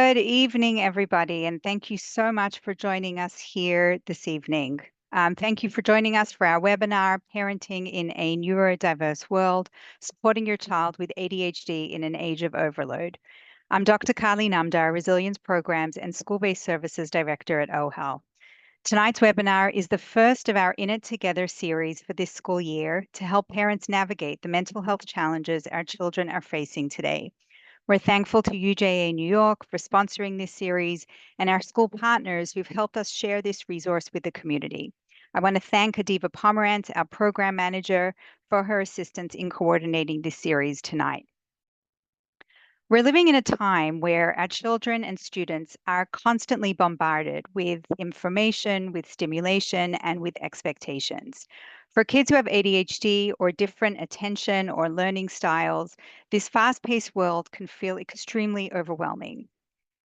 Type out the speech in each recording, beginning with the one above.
Good evening, everybody, and thank you so much for joining us here this evening. Thank you for joining us for our webinar, Parenting in a Neurodiverse World, Supporting Your Child with ADHD in an Age of Overload. I'm Dr. Carly Namdar, Resilience Programs and School-Based Services Director at OHEL. Tonight's webinar is the first of our In It Together series for this school year to help parents navigate the mental health challenges our children are facing today. We're thankful to UJA New York for sponsoring this series and our school partners who've helped us share this resource with the community. I want to thank Adiva Pomerantz, our program manager, for her assistance in coordinating this series tonight. We're living in a time where our children and students are constantly bombarded with information, with stimulation, and with expectations. For kids who have ADHD or different attention or learning styles, this fast-paced world can feel extremely overwhelming.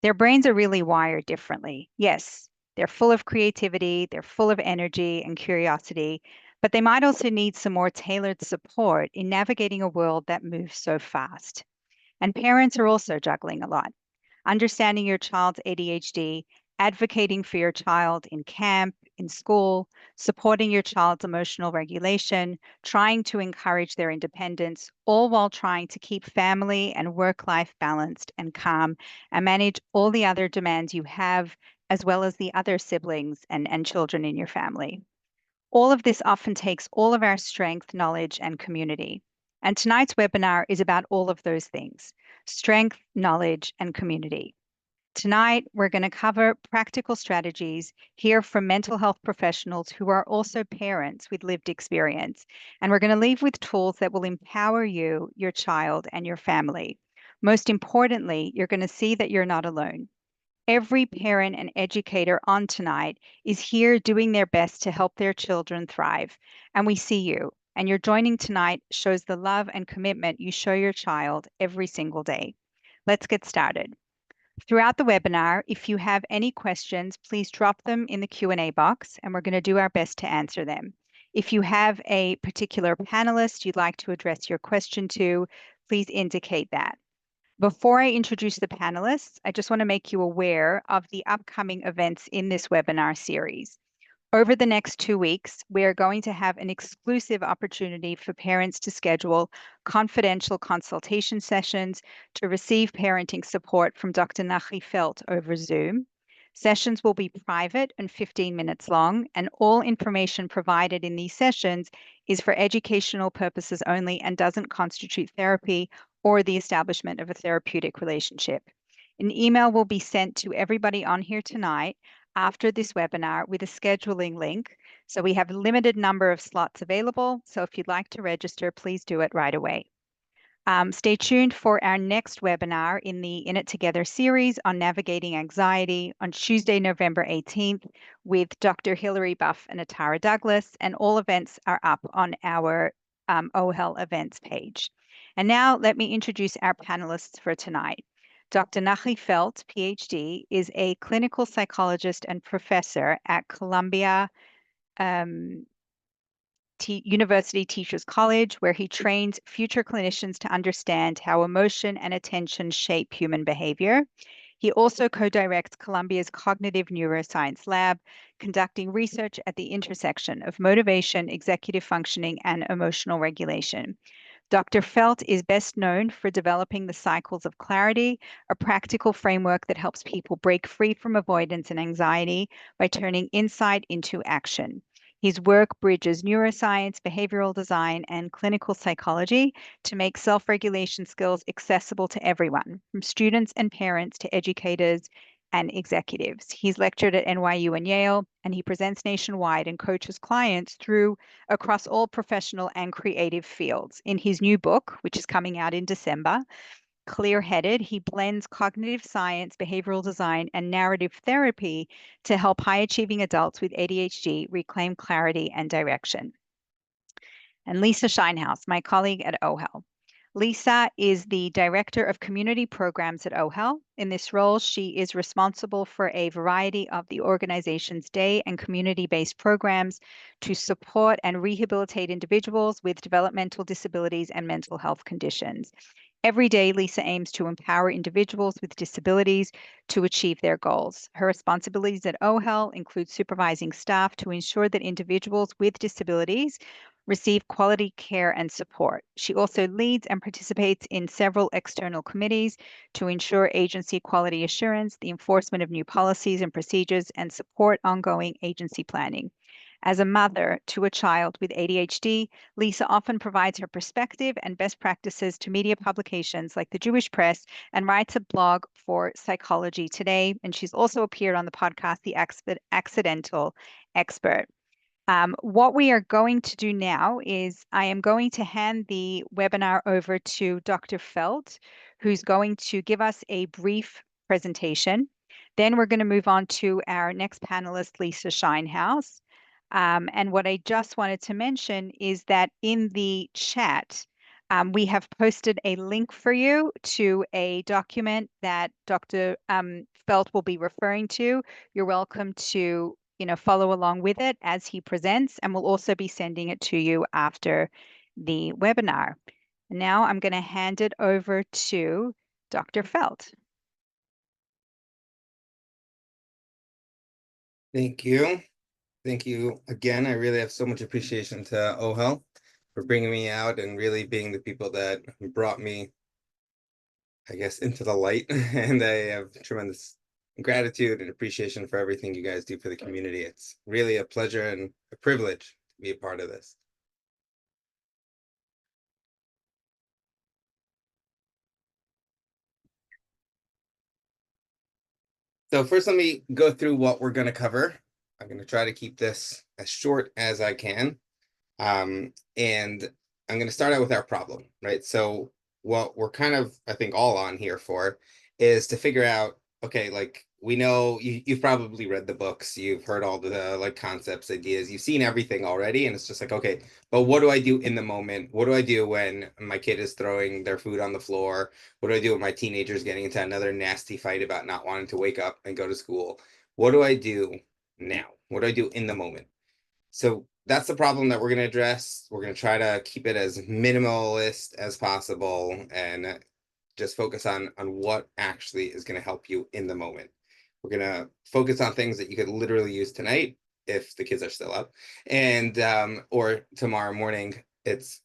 Their brains are really wired differently. Yes, they're full of creativity, they're full of energy and curiosity, but they might also need some more tailored support in navigating a world that moves so fast. And parents are also juggling a lot. Understanding your child's ADHD, advocating for your child in camp, in school, supporting your child's emotional regulation, trying to encourage their independence, all while trying to keep family and work life balanced and calm and manage all the other demands you have, as well as the other siblings and children in your family. All of this often takes all of our strength, knowledge, and community. And tonight's webinar is about all of those things: strength, knowledge, and community. Tonight, we're going to cover practical strategies, hear from mental health professionals who are also parents with lived experience, and we're going to leave with tools that will empower you, your child, and your family. Most importantly, you're going to see that you're not alone. Every parent and educator on tonight is here doing their best to help their children thrive, and we see you. And your joining tonight shows the love and commitment you show your child every single day. Let's get started. Throughout the webinar, if you have any questions, please drop them in the Q&A box, and we're going to do our best to answer them. If you have a particular panelist you'd like to address your question to, please indicate that. Before I introduce the panelists, I just want to make you aware of the upcoming events in this webinar series. Over the next 2 weeks, we are going to have an exclusive opportunity for parents to schedule confidential consultation sessions to receive parenting support from Dr. Nachi over Zoom. Sessions will be private and 15 minutes long, and all information provided in these sessions is for educational purposes only and doesn't constitute therapy or the establishment of a therapeutic relationship. An email will be sent to everybody on here tonight after this webinar with a scheduling link. So we have a limited number of slots available. So if you'd like to register, please do it right away. Stay tuned for our next webinar in the In It Together series on navigating anxiety on Tuesday, November 18th with Dr. Hilary Buff and Atara Douglas, and all events are up on our OHEL events page. And now let me introduce our panelists for tonight. Dr. Nachi Felt, PhD, is a clinical psychologist and professor at Columbia University Teachers College, where he trains future clinicians to understand how emotion and attention shape human behavior. He also co-directs Columbia's Cognitive Neuroscience Lab, conducting research at the intersection of motivation, executive functioning, and emotional regulation. Dr. Felt is best known for developing the cycles of clarity, a practical framework that helps people break free from avoidance and anxiety by turning insight into action. His work bridges neuroscience, behavioral design, and clinical psychology to make self-regulation skills accessible to everyone, from students and parents to educators and executives. He's lectured at NYU and Yale, and he presents nationwide and coaches clients through across all professional and creative fields. In his new book, which is coming out in December, Clear-Headed, he blends cognitive science, behavioral design, and narrative therapy to help high-achieving adults with ADHD reclaim clarity and direction. And Lisa Sheinhouse, my colleague at OHEL. Lisa is the Director of Community Programs at OHEL. In this role, she is responsible for a variety of the organization's day and community-based programs to support and rehabilitate individuals with developmental disabilities and mental health conditions. Every day, Lisa aims to empower individuals with disabilities to achieve their goals. Her responsibilities at OHEL include supervising staff to ensure that individuals with disabilities receive quality care and support. She also leads and participates in several external committees to ensure agency quality assurance, the enforcement of new policies and procedures, and support ongoing agency planning. As a mother to a child with ADHD, Lisa often provides her perspective and best practices to media publications like the Jewish Press and writes a blog for Psychology Today. And she's also appeared on the podcast, The Accidental Expert. What we are going to do now is I am going to hand the webinar over to Dr. Felt, who's going to give us a brief presentation. Then we're going to move on to our next panelist, Lisa Sheinhouse. And what I just wanted to mention is that in the chat, we have posted a link for you to a document that Dr. Felt will be referring to. You're welcome to follow along with it as he presents, and we'll also be sending it to you after the webinar. Now I'm going to hand it over to Dr. Felt. Thank you. Thank you again. I really have so much appreciation to OHEL for bringing me out and really being the people that brought me, I guess, into the light. And I have tremendous gratitude and appreciation for everything you guys do for the community. It's really a pleasure and a privilege to be a part of this. So first, let me go through what we're going to cover. I'm going to try to keep this as short as I can. And I'm going to start out with our problem, right? So what we're kind of, I think, all on here for is to figure out, okay, like we know you've probably read the books, you've heard all the like concepts, ideas, you've seen everything already. And it's just like, okay, but what do I do in the moment? What do I do when my kid is throwing their food on the floor? What do I do when my teenager's getting into another nasty fight about not wanting to wake up and go to school? What do I do now? What do I do in the moment? So that's the problem that we're going to address. We're going to try to keep it as minimalist as possible and just focus on what actually is going to help you in the moment. We're going to focus on things that you could literally use tonight if the kids are still up, and or tomorrow morning. It's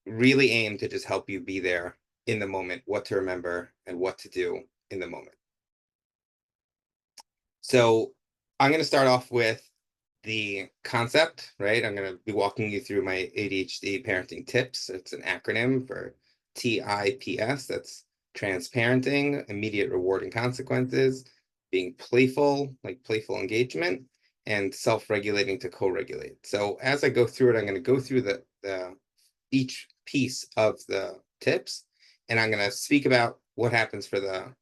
really aimed to just help you be there in the moment, what to remember and what to do in the moment. So I'm going to start off with the concept, right? I'm going to be walking you through my ADHD parenting tips. It's an acronym for TIPS. That's transparenting, immediate reward and consequences, being playful, like playful engagement, and self-regulating to co-regulate. So as I go through it, I'm going to go through the each piece of the tips, and I'm going to speak about what happens for the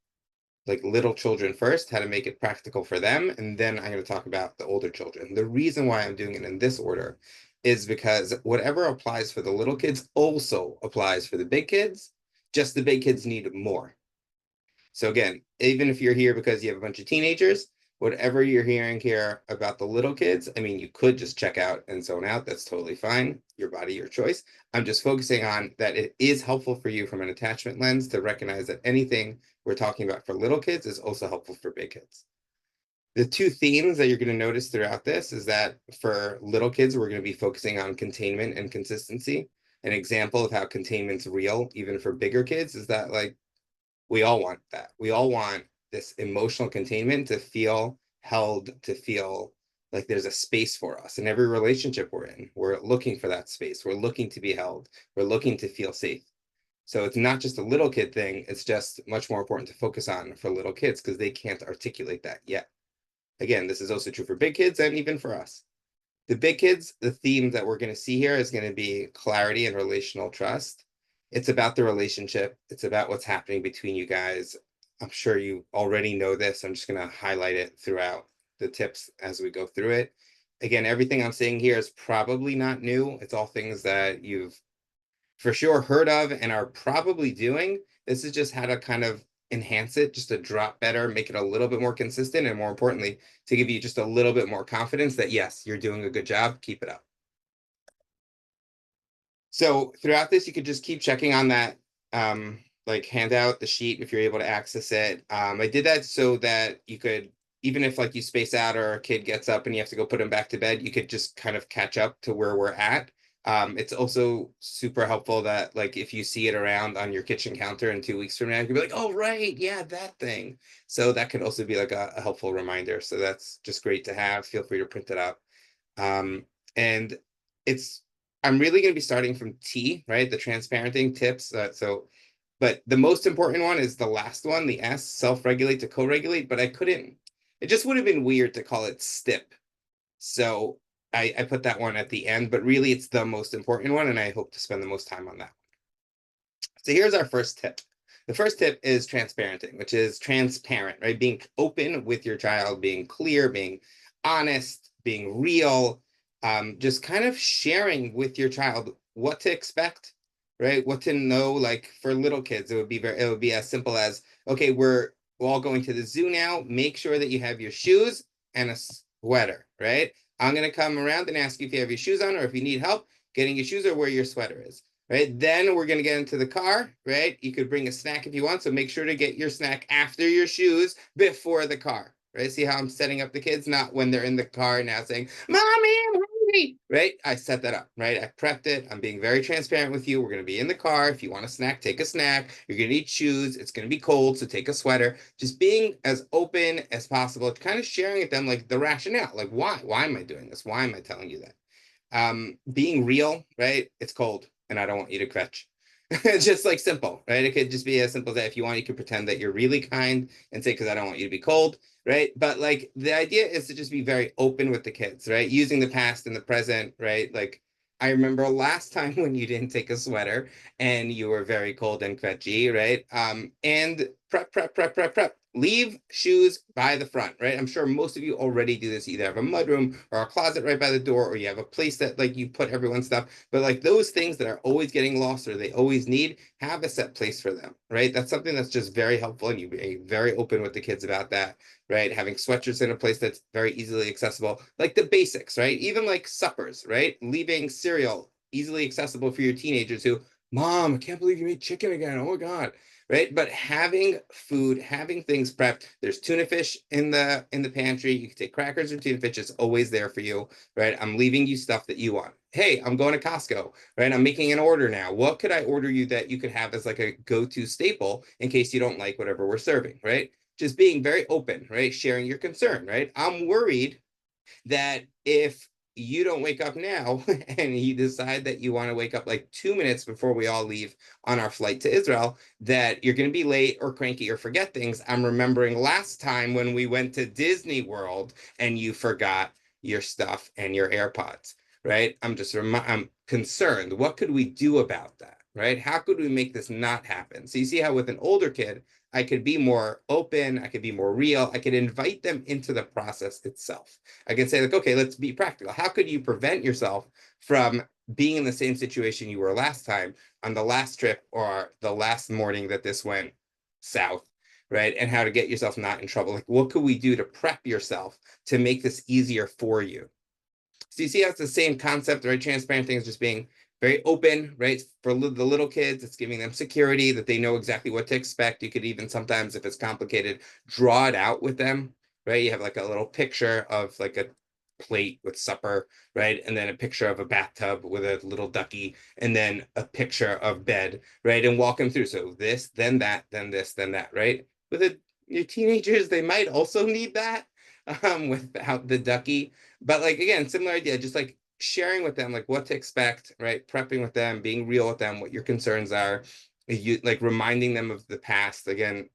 like little children first, how to make it practical for them, and then I'm going to talk about the older children. The reason why I'm doing it in this order is because whatever applies for the little kids also applies for the big kids, just the big kids need more. So again, even if you're here because you have a bunch of teenagers, whatever you're hearing here about the little kids, I mean, you could just check out and zone out. That's totally fine. Your body, your choice. I'm just focusing on that it is helpful for you from an attachment lens to recognize that anything we're talking about for little kids is also helpful for big kids. The two themes that you're going to notice throughout this is that for little kids, we're going to be focusing on containment and consistency. An example of how containment's real, even for bigger kids, is that like we all want that. We all want this emotional containment to feel held, to feel like there's a space for us in every relationship we're in. We're looking for that space. We're looking to be held. We're looking to feel safe. So it's not just a little kid thing. It's just much more important to focus on for little kids because they can't articulate that yet. Again, this is also true for big kids and even for us. The big kids, the theme that we're going to see here is going to be clarity and relational trust. It's about the relationship. It's about what's happening between you guys. I'm sure you already know this. I'm just going to highlight it throughout the tips as we go through it. Again, everything I'm saying here is probably not new. It's all things that you've for sure heard of and are probably doing. This is just how to kind of enhance it, just to drop better, make it a little bit more consistent, and more importantly, to give you just a little bit more confidence that yes, you're doing a good job, keep it up. So throughout this, you could just keep checking on that like hand out the sheet if you're able to access it. I did that so that you could, even if like you space out or a kid gets up and you have to go put them back to bed, you could just kind of catch up to where we're at. It's also super helpful that like if you see it around on your kitchen counter in 2 weeks from now, you can be like, oh, right, yeah, that thing. So that could also be like a helpful reminder. So that's just great to have. Feel free to print it out. And it's, I'm really going to be starting from T, right? The transparenting tips. But the most important one is the last one, the S, self-regulate to co-regulate. But I couldn't, it just would have been weird to call it STIP. So I put that one at the end, but really it's the most important one. And I hope to spend the most time on that. So here's our first tip. The first tip is transparenting, which is transparent, right? Being open with your child, being clear, being honest, being real, just kind of sharing with your child what to expect, right? What to know. Like for little kids, it would be as simple as, okay, we're all going to the zoo now. Make sure that you have your shoes and a sweater, right? I'm gonna come around and ask you if you have your shoes on or if you need help getting your shoes or where your sweater is. Right, then we're going to get into the car, right? You could bring a snack if you want, so make sure to get your snack after your shoes before the car, right? See how I'm setting up the kids, not when they're in the car now saying, Mommy, I'm hungry, right? I set that up, right? I prepped it. I'm being very transparent with you. We're going to be in the car. If you want a snack, take a snack. You're going to need shoes. It's going to be cold, so take a sweater. Just being as open as possible, kind of sharing with them like the rationale, like why am I doing this? Why am I telling you that? Being real, right? It's cold and I don't want you to catch. It's just like simple, right? It could just be as simple as that. If you want, you could pretend that you're really kind and say, because I don't want you to be cold, right? But like the idea is to just be very open with the kids, right? Using the past and the present, right? Like I remember last time when you didn't take a sweater and you were very cold and crunchy, right? And prep. Leave shoes by the front, right? I'm sure most of you already do this. You either have a mudroom or a closet right by the door, or you have a place that like you put everyone's stuff. But like those things that are always getting lost or they always need, have a set place for them, right? That's something that's just very helpful, and you be very open with the kids about that, right? Having sweatshirts in a place that's very easily accessible, like the basics, right? Even like suppers, right? Leaving cereal easily accessible for your teenagers who, Mom, I can't believe you made chicken again. Oh my God, right? But having food, having things prepped. There's tuna fish in the pantry. You can take crackers or tuna fish. It's always there for you, right? I'm leaving you stuff that you want. Hey, I'm going to Costco, right? I'm making an order now. What could I order you that you could have as like a go-to staple in case you don't like whatever we're serving, right? Just being very open, right? Sharing your concern, right? I'm worried that if you don't wake up now and you decide that you want to wake up like 2 minutes before we all leave on our flight to Israel, that you're going to be late or cranky or forget things. I'm remembering last time when we went to Disney World and you forgot your stuff and your AirPods, right? I'm concerned. What could we do about that, right? How could we make this not happen? So you see how with an older kid, I could be more open, I could be more real, I could invite them into the process itself. I can say like, okay, let's be practical. How could you prevent yourself from being in the same situation you were last time on the last trip or the last morning that this went south, right? And how to get yourself not in trouble. Like, what could we do to prep yourself to make this easier for you? So you see how it's the same concept, right? Transparent things just being very open, right? For the little kids, it's giving them security that they know exactly what to expect. You could even sometimes, if it's complicated, draw it out with them, right? You have like a little picture of like a plate with supper, right? And then a picture of a bathtub with a little ducky, and then a picture of bed, right? And walk them through. So this, then that, then this, then that, right? Your teenagers, they might also need that without the ducky. But like again, similar idea, just like sharing with them like what to expect, right? Prepping with them, being real with them, what your concerns are, you like reminding them of the past. Again,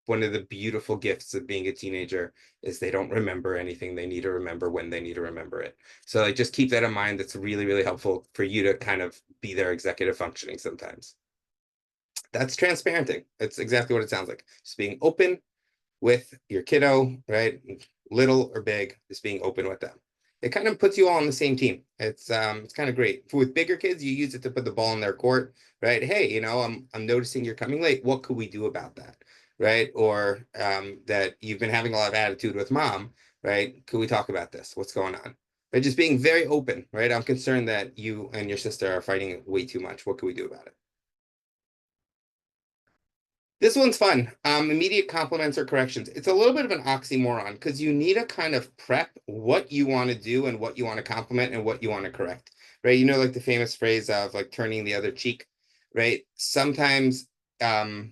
one of the beautiful gifts of being a teenager is they don't remember anything they need to remember when they need to remember it. So like just keep that in mind. That's really, really helpful for you to kind of be their executive functioning sometimes. That's transparenting. That's exactly what it sounds like. Just being open with your kiddo, right? Little or big, just being open with them. It kind of puts you all on the same team. It's kind of great. With bigger kids, you use it to put the ball in their court, right? Hey, I'm noticing you're coming late. What could we do about that? Right? Or that you've been having a lot of attitude with mom, right? Could we talk about this? What's going on? But just being very open, right? I'm concerned that you and your sister are fighting way too much. What can we do about it? This one's fun. Immediate compliments or corrections. It's a little bit of an oxymoron because you need to kind of prep what you want to do and what you want to compliment and what you want to correct, right? You know, like the famous phrase of like turning the other cheek, right? Sometimes I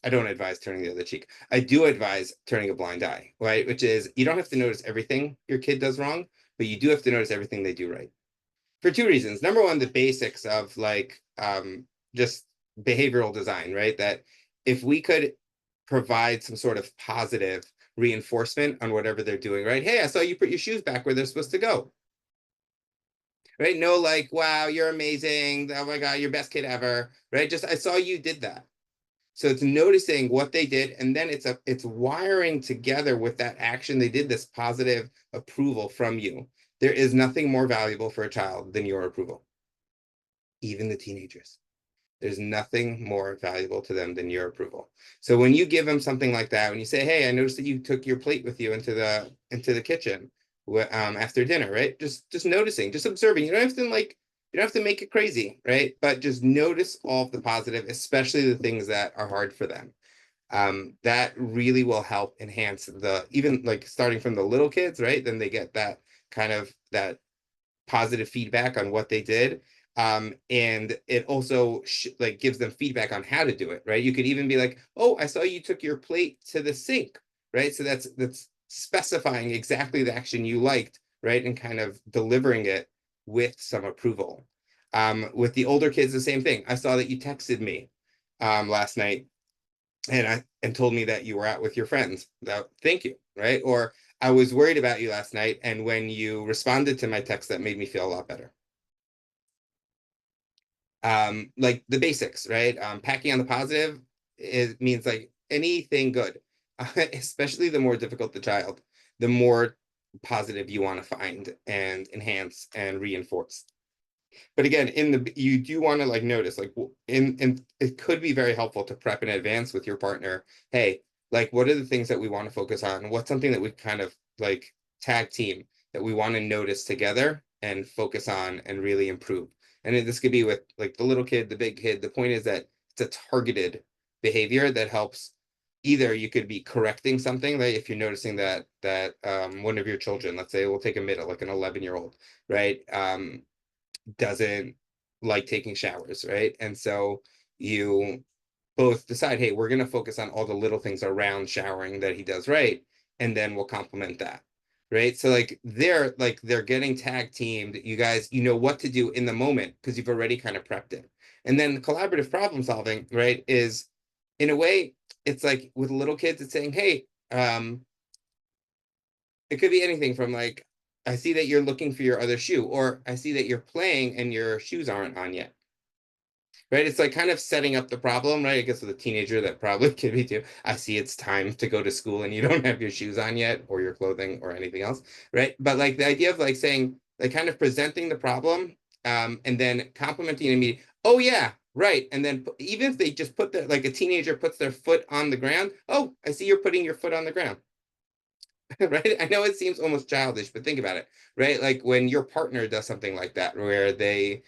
don't advise turning the other cheek. I do advise turning a blind eye, right? Which is you don't have to notice everything your kid does wrong, but you do have to notice everything they do right. For two reasons. Number one, the basics of like just behavioral design, right? That if we could provide some sort of positive reinforcement on whatever they're doing, right? Hey, I saw you put your shoes back where they're supposed to go. Right? No, like, wow, you're amazing. Oh my God, you're best kid ever. Right? Just I saw you did that. So it's noticing what they did, and then it's wiring together with that action they did, this positive approval from you. There is nothing more valuable for a child than your approval, even the teenagers. There's nothing more valuable to them than your approval. So when you give them something like that, when you say, "Hey, I noticed that you took your plate with you into the kitchen after dinner," right? Just noticing, just observing. You don't have to make it crazy, right? But just notice all of the positive, especially the things that are hard for them. That really will help enhance even like starting from the little kids, right? Then they get that kind of that positive feedback on what they did. And it also like gives them feedback on how to do it, right? You could even be like, "Oh, I saw you took your plate to the sink," right? So that's specifying exactly the action you liked, right? And kind of delivering it with some approval. With the older kids, the same thing. I saw that you texted me last night and told me that you were out with your friends. Thank you, right? Or I was worried about you last night, and when you responded to my text, that made me feel a lot better. Like the basics, right? Packing on the positive means like anything good, especially the more difficult the child, the more positive you want to find and enhance and reinforce. But again, you do want to like notice like in it could be very helpful to prep in advance with your partner. Hey, like what are the things that we want to focus on? What's something that we kind of like tag team that we want to notice together and focus on and really improve? And this could be with like the little kid, the big kid. The point is that it's a targeted behavior that helps. Either you could be correcting something, like if you're noticing that one of your children, let's say we'll take a middle, like an 11-year-old, right? Doesn't like taking showers, right? And so you both decide, hey, we're going to focus on all the little things around showering that he does right, and then we'll complement that, right? So they're getting tag teamed. You guys, you know what to do in the moment because you've already kind of prepped it. And then collaborative problem solving, right, is in a way, it's like with little kids, it's saying, hey, it could be anything from like, I see that you're looking for your other shoe, or I see that you're playing and your shoes aren't on yet. Right? It's like kind of setting up the problem, right? I guess with a teenager that probably could be too. I see it's time to go to school and you don't have your shoes on yet, or your clothing, or anything else, right? But like the idea of like saying, like kind of presenting the problem, and then complimenting immediately. Oh yeah, right. And then even if they just put their like a teenager puts their foot on the ground. Oh, I see you're putting your foot on the ground. Right? I know it seems almost childish, but think about it, right? Like when your partner does something like that, where they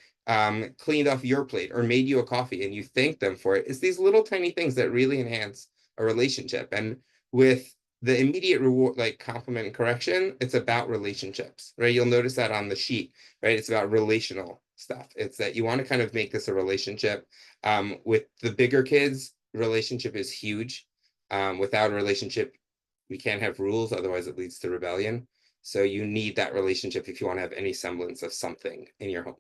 cleaned off your plate or made you a coffee and you thank them for it. It's these little tiny things that really enhance a relationship. And with the immediate reward, like compliment and correction, it's about relationships, right? You'll notice that on the sheet, right? It's about relational stuff. It's that you want to kind of make this a relationship. With the bigger kids, relationship is huge. Without a relationship, we can't have rules, otherwise it leads to rebellion. So you need that relationship if you want to have any semblance of something in your home.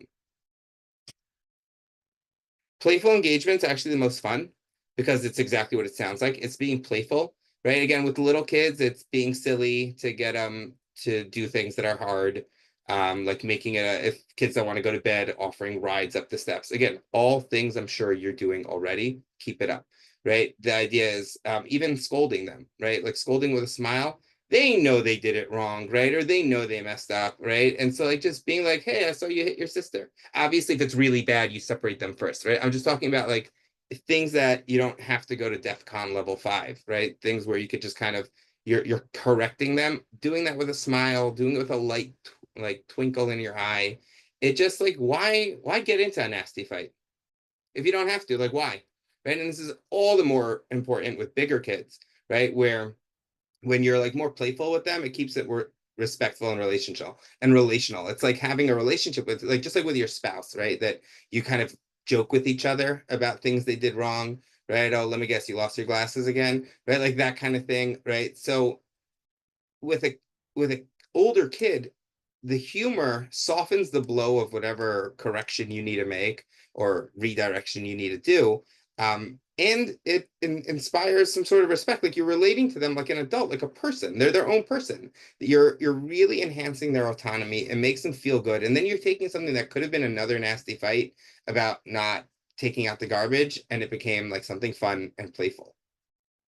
Playful engagement's actually the most fun because it's exactly what it sounds like. It's being playful, right? Again, with little kids, it's being silly to get them to do things that are hard. Like making it if kids don't want to go to bed, offering rides up the steps. Again, all things I'm sure you're doing already. Keep it up, right? The idea is even scolding them, right? Like scolding with a smile. They know they did it wrong, right? Or they know they messed up, right? And so like just being like, hey, I saw you hit your sister. Obviously, if it's really bad, you separate them first, right? I'm just talking about like things that you don't have to go to DEF CON level 5, right? Things where you could just kind of you're correcting them, doing that with a smile, doing it with a light like twinkle in your eye. It just like why get into a nasty fight if you don't have to? Like why? right? And this is all the more important with bigger kids, right? Where when you're like more playful with them, it keeps it respectful and relational. It's like having a relationship with, like, just like with your spouse, right? That you kind of joke with each other about things they did wrong, right? Oh, let me guess, you lost your glasses again, right? Like that kind of thing, right? So with a older kid, the humor softens the blow of whatever correction you need to make or redirection you need to do. And it inspires some sort of respect, like you're relating to them like an adult, like a person. They're their own person. You're really enhancing their autonomy. It makes them feel good. And then you're taking something that could have been another nasty fight about not taking out the garbage, and it became like something fun and playful.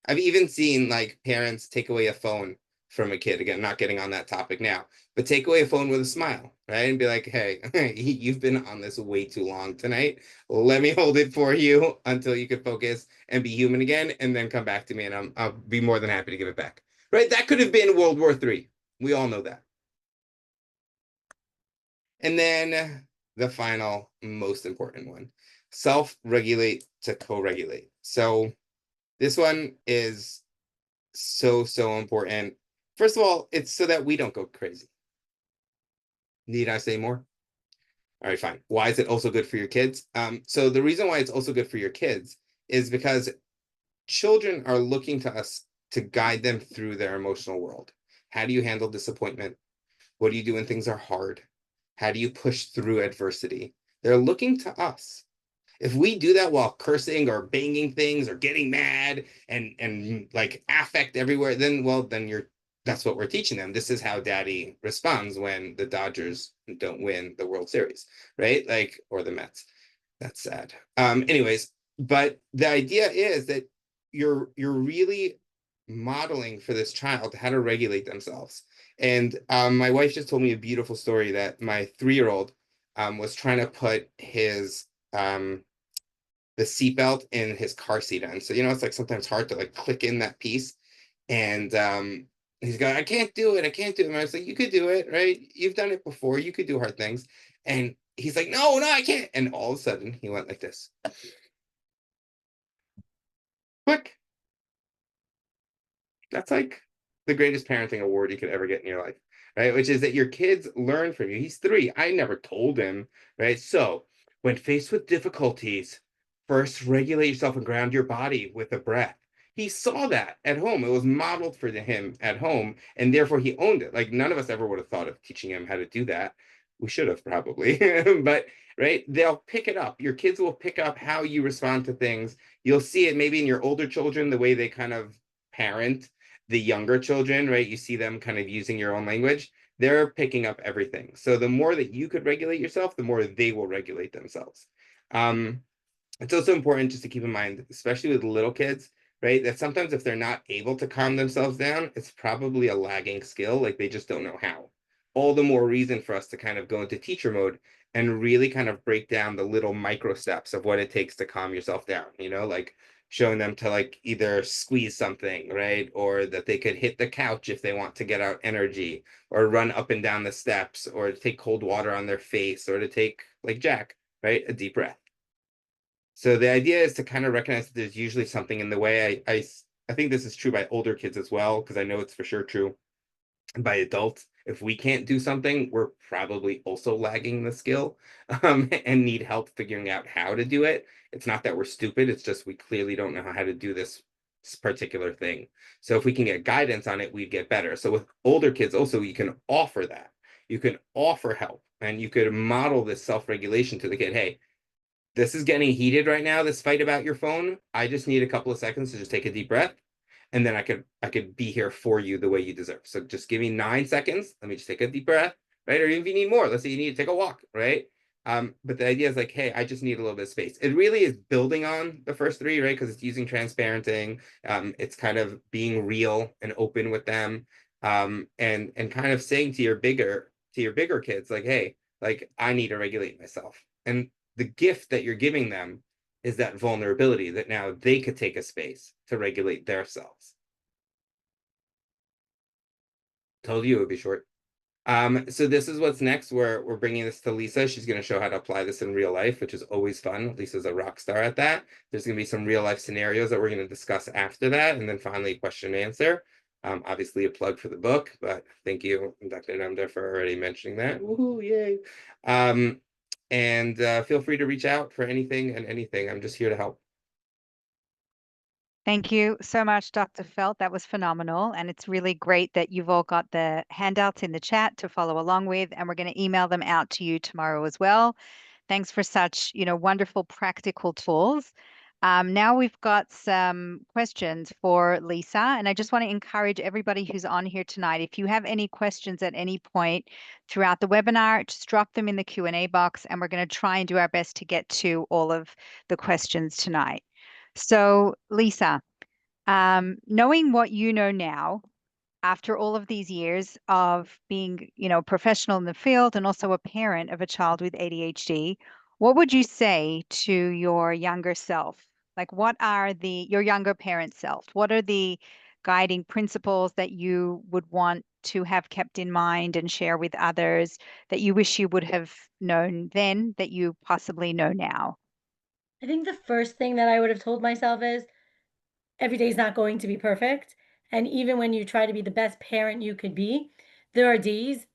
I've even seen like parents take away a phone from a kid. Again, not getting on that topic now, but take away a phone with a smile, right? And be like, hey, you've been on this way too long tonight. Let me hold it for you until you can focus and be human again, and then come back to me, and I'll be more than happy to give it back. Right? That could have been World War III. We all know that. And then the final, most important one, self-regulate to co-regulate. So this one is so important. First of all, it's so that we don't go crazy. Need I say more? All right, fine. Why is it also good for your kids? So the reason why it's also good for your kids is because children are looking to us to guide them through their emotional world. How do you handle disappointment? What do you do when things are hard? How do you push through adversity? They're looking to us. If we do that while cursing or banging things or getting mad and like affect everywhere, then well, then you're that's what we're teaching them. This is how daddy responds when the Dodgers don't win the World Series, right? Like, or the Mets. That's sad. Anyways, but the idea is that you're really modeling for this child how to regulate themselves. And my wife just told me a beautiful story that my 3-year-old was trying to put his the seatbelt in his car seat on. So, it's like sometimes hard to like click in that piece. And he's going, I can't do it. I can't do it. And I was like, you could do it, right? You've done it before. You could do hard things. And he's like, no, I can't. And all of a sudden he went like this. Quick. That's like the greatest parenting award you could ever get in your life, right? Which is that your kids learn from you. He's 3. I never told him, right? So when faced with difficulties, first regulate yourself and ground your body with a breath. He saw that at home. It was modeled for him at home, and therefore he owned it. Like none of us ever would have thought of teaching him how to do that. We should have probably, but right, they'll pick it up. Your kids will pick up how you respond to things. You'll see it maybe in your older children, the way they kind of parent the younger children, right? You see them kind of using your own language. They're picking up everything. So the more that you could regulate yourself, the more they will regulate themselves. Um, it's also important just to keep in mind, especially with little kids, right? That sometimes if they're not able to calm themselves down, it's probably a lagging skill, like they just don't know how. All the more reason for us to kind of go into teacher mode and really kind of break down the little micro steps of what it takes to calm yourself down, like showing them to like either squeeze something, right? Or that they could hit the couch if they want to get out energy, or run up and down the steps, or to take cold water on their face, or to take, like Jack, right, a deep breath. So the idea is to kind of recognize that there's usually something in the way. I think this is true by older kids as well, because I know it's for sure true by adults. If we can't do something, we're probably also lagging the skill, and need help figuring out how to do it. It's not that we're stupid, it's just we clearly don't know how to do this particular thing. So if we can get guidance on it, we'd get better. So with older kids also, you can offer that. You can offer help, and you could model this self-regulation to the kid. Hey, this is getting heated right now, this fight about your phone. I just need a couple of seconds to just take a deep breath, and then I could be here for you the way you deserve. So just give me 9 seconds. Let me just take a deep breath, right? Or even if you need more, let's say you need to take a walk, right? But the idea is like, hey, I just need a little bit of space. It really is building on the first 3, right? Because it's using transparenting. It's kind of being real and open with them, and kind of saying to your bigger kids, like, hey, like I need to regulate myself. And the gift that you're giving them is that vulnerability that now they could take a space to regulate themselves. Told you it would be short. So this is what's next. We're bringing this to Lisa. She's going to show how to apply this in real life, which is always fun. Lisa's a rock star at that. There's going to be some real life scenarios that we're going to discuss after that, and then finally question and answer. Obviously a plug for the book, but thank you, Dr. Namda, for already mentioning that. Woohoo, yay. And feel free to reach out for anything and anything. I'm just here to help. Thank you so much, Dr. Felt. That was phenomenal. And it's really great that you've all got the handouts in the chat to follow along with, and we're going to email them out to you tomorrow as well. Thanks for such, wonderful practical tools. Now we've got some questions for Lisa, and I just want to encourage everybody who's on here tonight, if you have any questions at any point throughout the webinar, just drop them in the Q&A box, and we're going to try and do our best to get to all of the questions tonight. So, Lisa, knowing what you know now, after all of these years of being, professional in the field and also a parent of a child with ADHD, what would you say to your younger self? Like, what are your younger parent self? What are the guiding principles that you would want to have kept in mind and share with others that you wish you would have known then that you possibly know now? I think the first thing that I would have told myself is every day is not going to be perfect. And even when you try to be the best parent you could be, there are days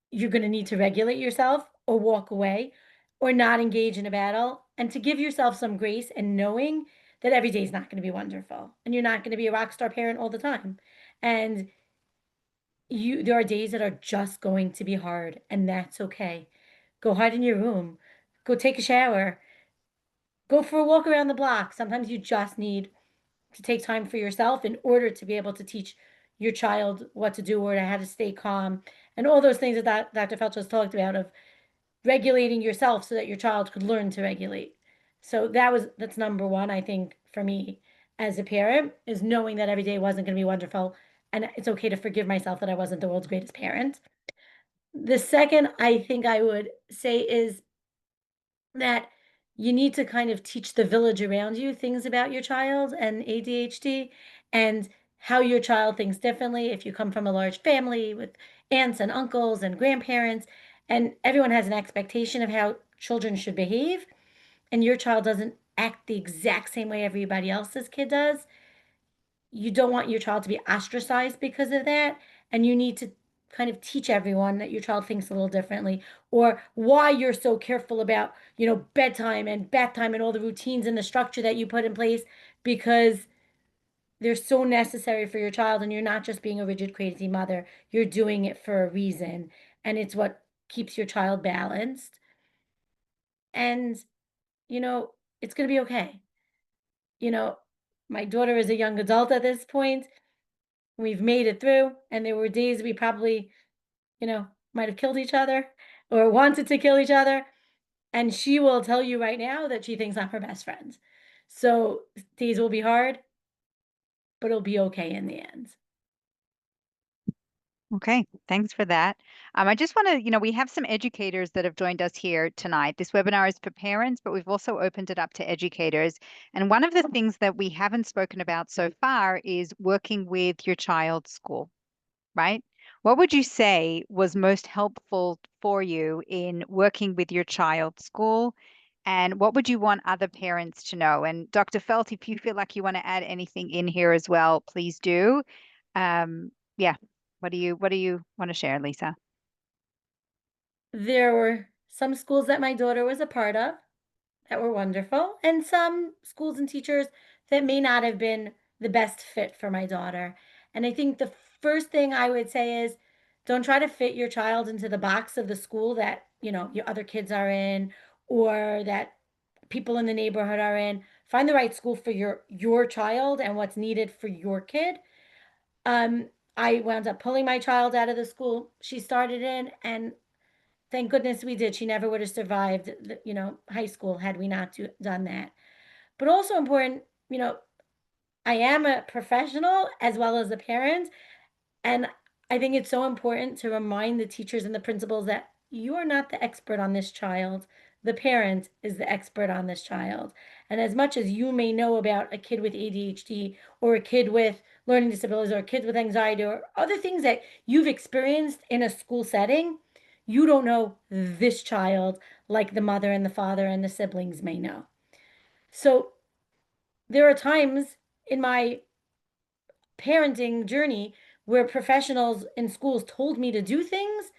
you're going to need to regulate yourself or walk away or not engage in a battle, and to give yourself some grace and knowing that every day is not going to be wonderful and you're not going to be a rock star parent all the time. And there are days that are just going to be hard, and that's okay. Go hide in your room, go take a shower, go for a walk around the block. Sometimes you just need to take time for yourself in order to be able to teach your child what to do or how to stay calm and all those things that Dr. Felch has talked about of regulating yourself so that your child could learn to regulate. So that's number one, I think, for me as a parent, is knowing that every day wasn't going to be wonderful, and it's okay to forgive myself that I wasn't the world's greatest parent. The second I think I would say is that you need to kind of teach the village around you things about your child and ADHD and how your child thinks differently. If you come from a large family with aunts and uncles and grandparents, and everyone has an expectation of how children should behave, and your child doesn't act the exact same way everybody else's kid does, you don't want your child to be ostracized because of that. And you need to kind of teach everyone that your child thinks a little differently, or why you're so careful about, bedtime and bath time and all the routines and the structure that you put in place, because they're so necessary for your child. And you're not just being a rigid, crazy mother, you're doing it for a reason. And it's what keeps your child balanced. And, you know, it's going to be okay. You know, my daughter is a young adult at this point. We've made it through, and there were days we probably, might have killed each other or wanted to kill each other. And she will tell you right now that she thinks I'm her best friend. So days will be hard, but it'll be okay in the end. Okay, thanks for that. I just want to, we have some educators that have joined us here tonight. This webinar is for parents, but we've also opened it up to educators. And one of the things that we haven't spoken about so far is working with your child's school, right? What would you say was most helpful for you in working with your child's school? And what would you want other parents to know? And Dr. Felt, if you feel like you want to add anything in here as well, please do. Yeah, what do you want to share, Lisa? There were some schools that my daughter was a part of that were wonderful, and some schools and teachers that may not have been the best fit for my daughter. And I think the first thing I would say is don't try to fit your child into the box of the school that, your other kids are in, or that people in the neighborhood are in. Find the right school for your child and what's needed for your kid. I wound up pulling my child out of the school she started in, and thank goodness we did. She never would have survived, high school had we not done that. But also important, I am a professional as well as a parent. And I think it's so important to remind the teachers and the principals that you are not the expert on this child. The parent is the expert on this child. And as much as you may know about a kid with ADHD or a kid with learning disabilities or kids with anxiety or other things that you've experienced in a school setting, you don't know this child like the mother and the father and the siblings may know. So there are times in my parenting journey where professionals in schools told me to do things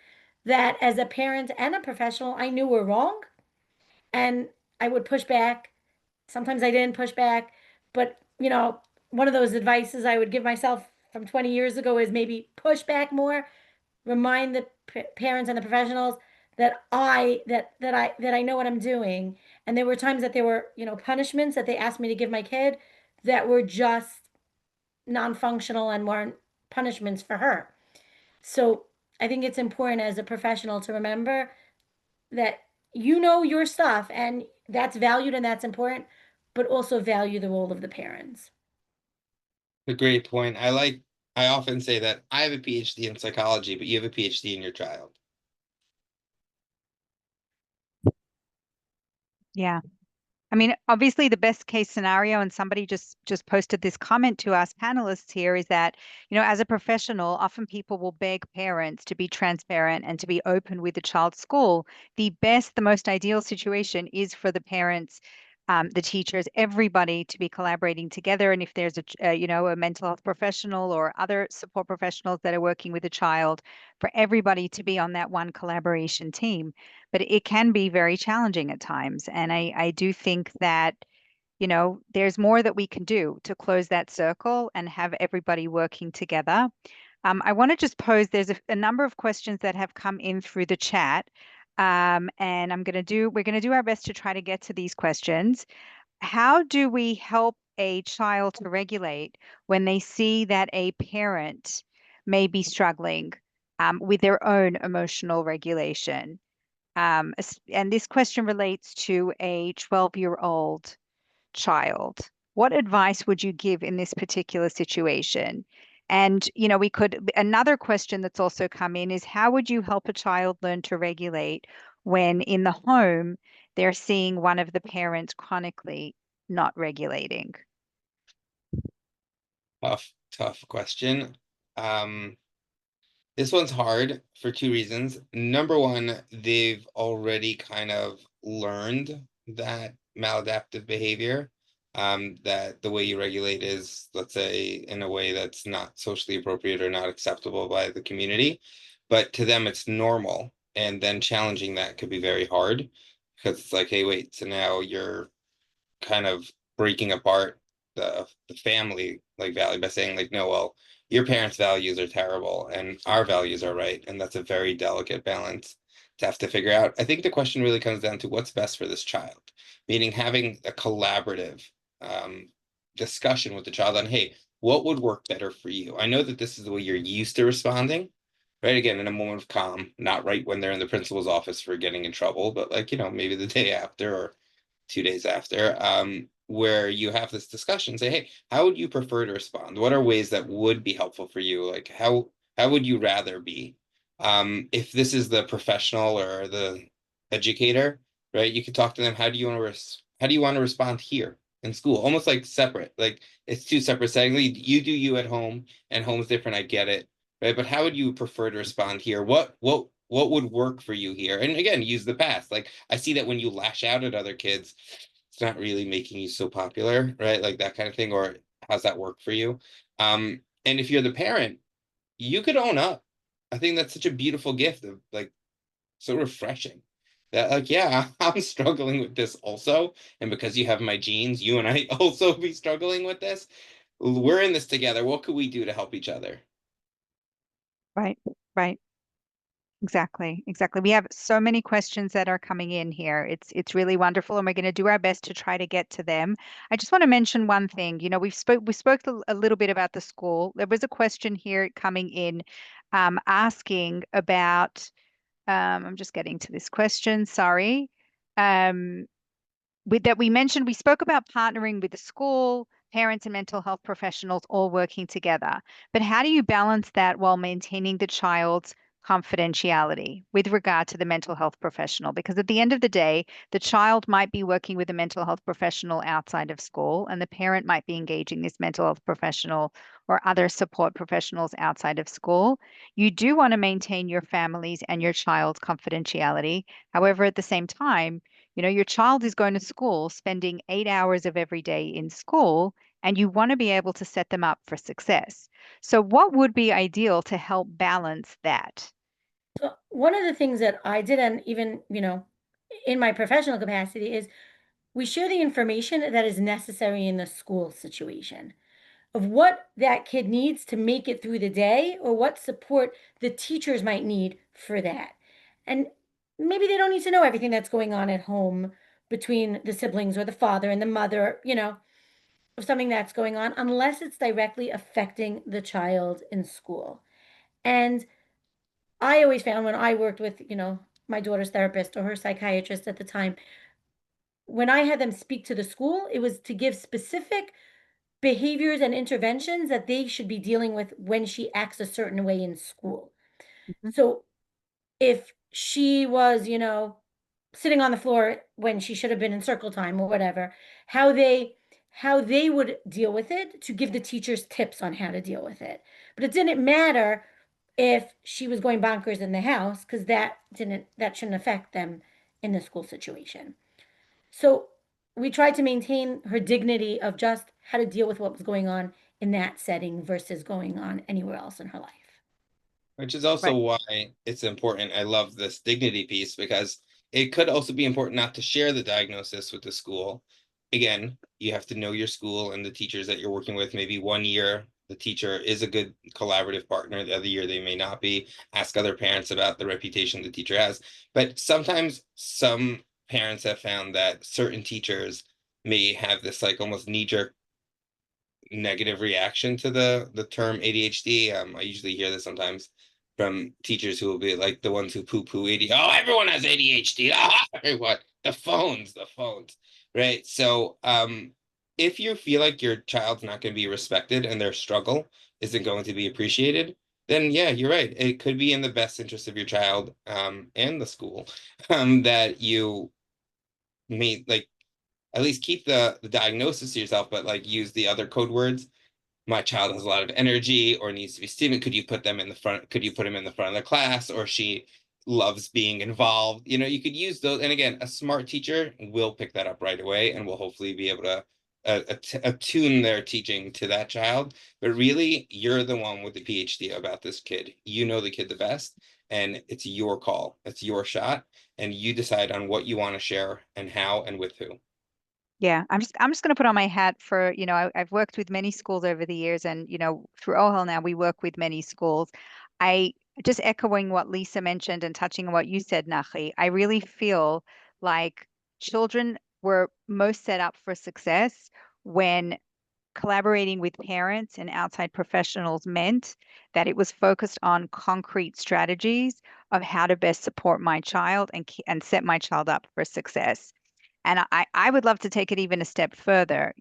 that as a parent and a professional I knew were wrong, and I would push back. Sometimes I didn't push back, but one of those advices I would give myself from 20 years ago is maybe push back more, remind the parents and the professionals that I know what I'm doing. And there were times that there were, punishments that they asked me to give my kid that were just non-functional and weren't punishments for her. So I think it's important as a professional to remember that you know your stuff and that's valued and that's important, but also value the role of the parents. A great point. I often say that I have a PhD in psychology, but you have a PhD in your child. Yeah. I mean, obviously the best case scenario, and somebody just posted this comment to us panelists here, is that, as a professional, often people will beg parents to be transparent and to be open with the child's school. The most ideal situation is for the parents, the teachers, everybody to be collaborating together. And if there's a mental health professional or other support professionals that are working with a child, for everybody to be on that one collaboration team. But it can be very challenging at times. And I do think that, there's more that we can do to close that circle and have everybody working together. I want to just pose, there's a number of questions that have come in through the chat. And we're going to do our best to try to get to these questions. How do we help a child to regulate when they see that a parent may be struggling with their own emotional regulation? And this question relates to a 12-year-old child. What advice would you give in this particular situation? And, another question that's also come in is how would you help a child learn to regulate when in the home they're seeing one of the parents chronically not regulating? Tough question. This one's hard for two reasons. Number one, they've already kind of learned that maladaptive behavior, that the way you regulate is, let's say, in a way that's not socially appropriate or not acceptable by the community. But to them, it's normal. And then challenging that could be very hard because it's like, hey, wait, so now you're kind of breaking apart the family like value by saying like, no, well, your parents' values are terrible and our values are right. And that's a very delicate balance to have to figure out. I think the question really comes down to what's best for this child, meaning having a collaborative discussion with the child on, hey, what would work better for you? I know that this is the way you're used to responding, right? Again, in a moment of calm, not right when they're in the principal's office for getting in trouble, but like, maybe the day after or 2 days after, where you have this discussion, say, hey, how would you prefer to respond? What are ways that would be helpful for you? Like how would you rather be? If this is the professional or the educator, right? You could talk to them. How do you want to respond here in school? Almost like separate, like it's two separate settings. You do you at home, and home's different. I get it, right? But how would you prefer to respond here? What would work for you here? And again, use the past. Like I see that when you lash out at other kids, it's not really making you so popular, right? Like that kind of thing. Or how's that work for you? And if you're the parent, you could own up. I think that's such a beautiful gift of like so refreshing. That like, yeah, I'm struggling with this also. And because you have my genes, you and I also be struggling with this. We're in this together. What could we do to help each other? Right, right. Exactly, exactly. We have so many questions that are coming in here. It's really wonderful, and we're going to do our best to try to get to them. I just want to mention one thing. We spoke a little bit about the school. There was a question here coming in, asking about. I'm just getting to this question. Sorry. We mentioned, we spoke about partnering with the school, parents, and mental health professionals all working together. But how do you balance that while maintaining the child's confidentiality with regard to the mental health professional, because at the end of the day, the child might be working with a mental health professional outside of school, and the parent might be engaging this mental health professional or other support professionals outside of school. You do want to maintain your family's and your child's confidentiality. However, at the same time, your child is going to school, spending 8 hours of every day in school, and you want to be able to set them up for success. So, what would be ideal to help balance that? So one of the things that I did, and even, in my professional capacity, is we share the information that is necessary in the school situation of what that kid needs to make it through the day or what support the teachers might need for that. And maybe they don't need to know everything that's going on at home between the siblings or the father and the mother, of something that's going on, unless it's directly affecting the child in school. And I always found when I worked with, my daughter's therapist or her psychiatrist at the time, when I had them speak to the school, it was to give specific behaviors and interventions that they should be dealing with when she acts a certain way in school. Mhm. So if she was, sitting on the floor when she should have been in circle time or whatever, how they would deal with it, to give the teachers tips on how to deal with it. But it didn't matter if she was going bonkers in the house, because that shouldn't affect them in the school situation. So we tried to maintain her dignity of just how to deal with what was going on in that setting versus going on anywhere else in her life. Which is also Right. why it's important. I love this dignity piece because it could also be important not to share the diagnosis with the school. Again, you have to know your school and the teachers that you're working with. Maybe one year the teacher is a good collaborative partner, the other year they may not be. Ask other parents about the reputation the teacher has. But sometimes some parents have found that certain teachers may have this like almost knee-jerk negative reaction to the term ADHD. I usually hear this sometimes from teachers who will be like the ones who poo-poo ADHD. Oh, everyone has ADHD. Ah, everyone. The phones, right? So, if you feel like your child's not going to be respected and their struggle isn't going to be appreciated, then yeah, you're right. It could be in the best interest of your child, and the school, that you may like at least keep the diagnosis to yourself, but like use the other code words. My child has a lot of energy or needs to be stimulated. Could you put them in the front? Could you put him in the front of the class? Or she loves being involved. You could use those. And again, a smart teacher will pick that up right away and will hopefully be able to attune their teaching to that child. But really, you're the one with the PhD about this kid. You know the kid the best, and it's your call. It's your shot, and you decide on what you want to share and how and with who. Yeah, I'm just going to put on my hat for, I've worked with many schools over the years, and through OHEL now we work with many schools. I just echoing what Lisa mentioned and touching on what you said, Nachi, I really feel like children were most set up for success when collaborating with parents and outside professionals meant that it was focused on concrete strategies of how to best support my child and set my child up for success. And I would love to take it even a step further.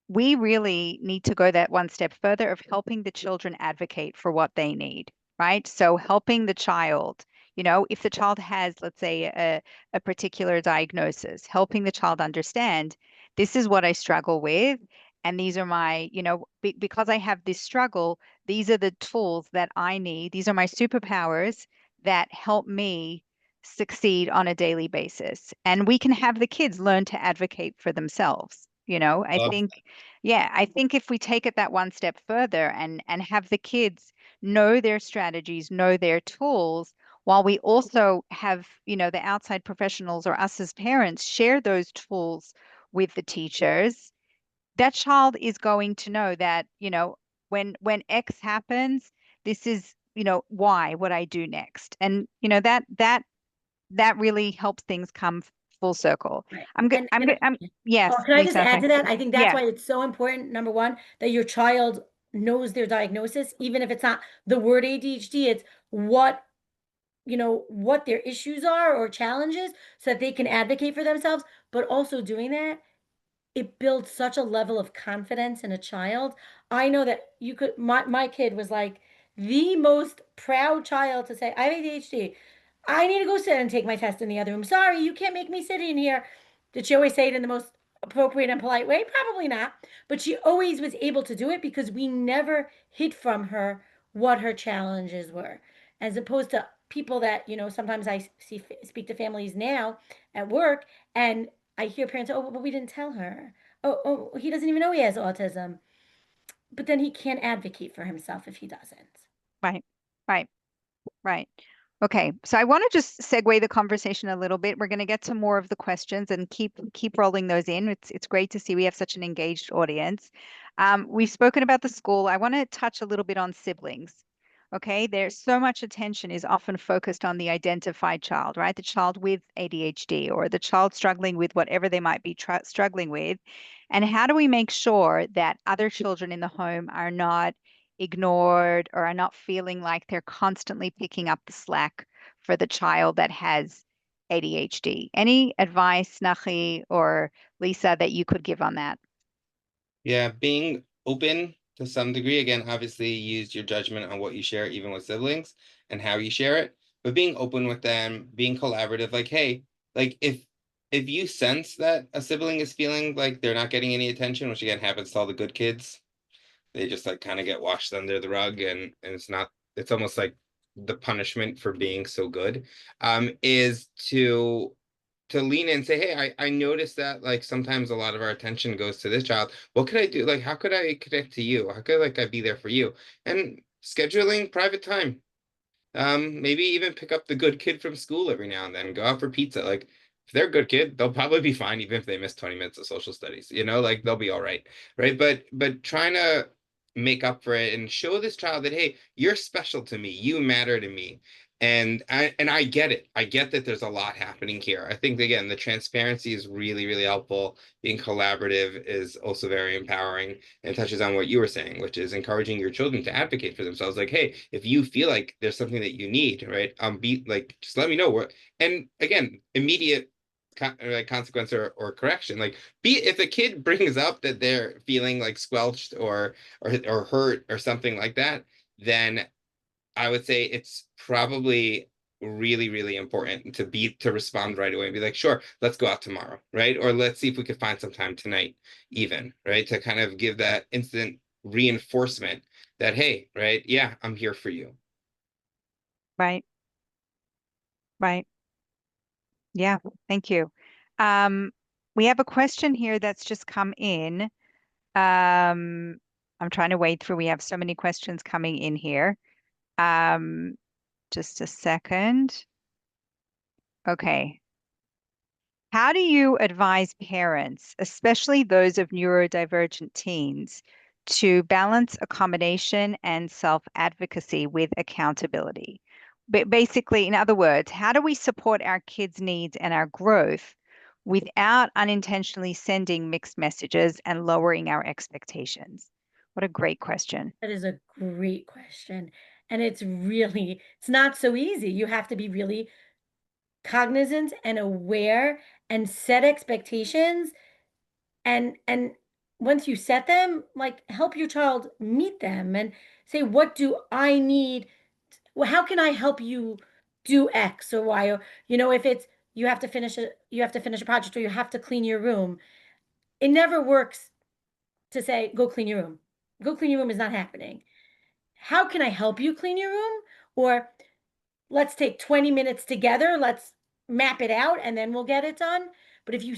We really need to go that one step further of helping the children advocate for what they need, right? So helping the child, if the child has, let's say, a particular diagnosis, helping the child understand this is what I struggle with. And these are my, because I have this struggle, these are the tools that I need. These are my superpowers that help me succeed on a daily basis. And we can have the kids learn to advocate for themselves. I Love. think, yeah, I think if we take it that one step further and have the kids know their strategies, know their tools, while we also have, the outside professionals or us as parents share those tools with the teachers, that child is going to know that, when X happens, this is, why what I do next. And that really helps things come full circle. Right. I'm good. And Yes, can I just Lisa. add Okay. to that? I think that's Yeah. why it's so important, number one, that your child knows their diagnosis, even if it's not the word ADHD, it's what their issues are or challenges, so that they can advocate for themselves. But also doing that, it builds such a level of confidence in a child. I know that my kid was like the most proud child to say, I have ADHD. I need to go sit and take my test in the other room. Sorry, you can't make me sit in here. Did she always say it in the most appropriate and polite way? Probably not. But she always was able to do it because we never hid from her what her challenges were. As opposed to people that, sometimes I speak to families now at work, and I hear parents, oh, but we didn't tell her. Oh, he doesn't even know he has autism. But then he can't advocate for himself if he doesn't. Right, right, right. Okay, so I want to just segue the conversation a little bit. We're going to get to more of the questions and keep rolling those in. It's great to see we have such an engaged audience. We've spoken about the school. I want to touch a little bit on siblings. Okay, there's so much attention is often focused on the identified child, right? The child with ADHD or the child struggling with whatever they might be struggling with. And how do we make sure that other children in the home are not ignored or are not feeling like they're constantly picking up the slack for the child that has ADHD? Any advice, Nachi or Lisa, that you could give on that? Yeah, being open to some degree. Again, obviously use your judgment on what you share, even with siblings, and how you share it. But being open with them, being collaborative, like, hey, like if you sense that a sibling is feeling like they're not getting any attention, which again happens to all the good kids, they just like kind of get washed under the rug, and it's almost like the punishment for being so good, is to lean in and say, hey, I noticed that like sometimes a lot of our attention goes to this child. What could I do? Like, how could I connect to you? How could like I be there for you? And scheduling private time. Maybe even pick up the good kid from school every now and then, go out for pizza. Like if they're a good kid, they'll probably be fine even if they miss 20 minutes of social studies, like they'll be all right. Right. But trying to make up for it and show this child that, hey, you're special to me, you matter to me. And I get it. I get that there's a lot happening here. I think again, the transparency is really, really helpful. Being collaborative is also very empowering and touches on what you were saying, which is encouraging your children to advocate for themselves. Like, hey, if you feel like there's something that you need, right? Be like, just let me know. And again, immediate consequence or correction. Like, if a kid brings up that they're feeling like squelched or hurt or something like that, then I would say it's probably really, really important to respond right away and be like, sure, let's go out tomorrow, right? Or let's see if we could find some time tonight, even, right? To kind of give that instant reinforcement that, hey, right, yeah, I'm here for you. Right, right. Yeah, thank you. We have a question here that's just come in. I'm trying to wade through. We have so many questions coming in here. Just a second. Okay. How do you advise parents, especially those of neurodivergent teens, to balance accommodation and self-advocacy with accountability? But basically, in other words, how do we support our kids' needs and our growth without unintentionally sending mixed messages and lowering our expectations? What a great question. That is a great question. And it's not so easy. You have to be really cognizant and aware and set expectations. And once you set them, like help your child meet them and say, what do I need? Well, how can I help you do X or Y? Or, if it's you have to finish a project or you have to clean your room. It never works to say, go clean your room. Go clean your room is not happening. How can I help you clean your room? Or let's take 20 minutes together. Let's map it out and then we'll get it done. But if you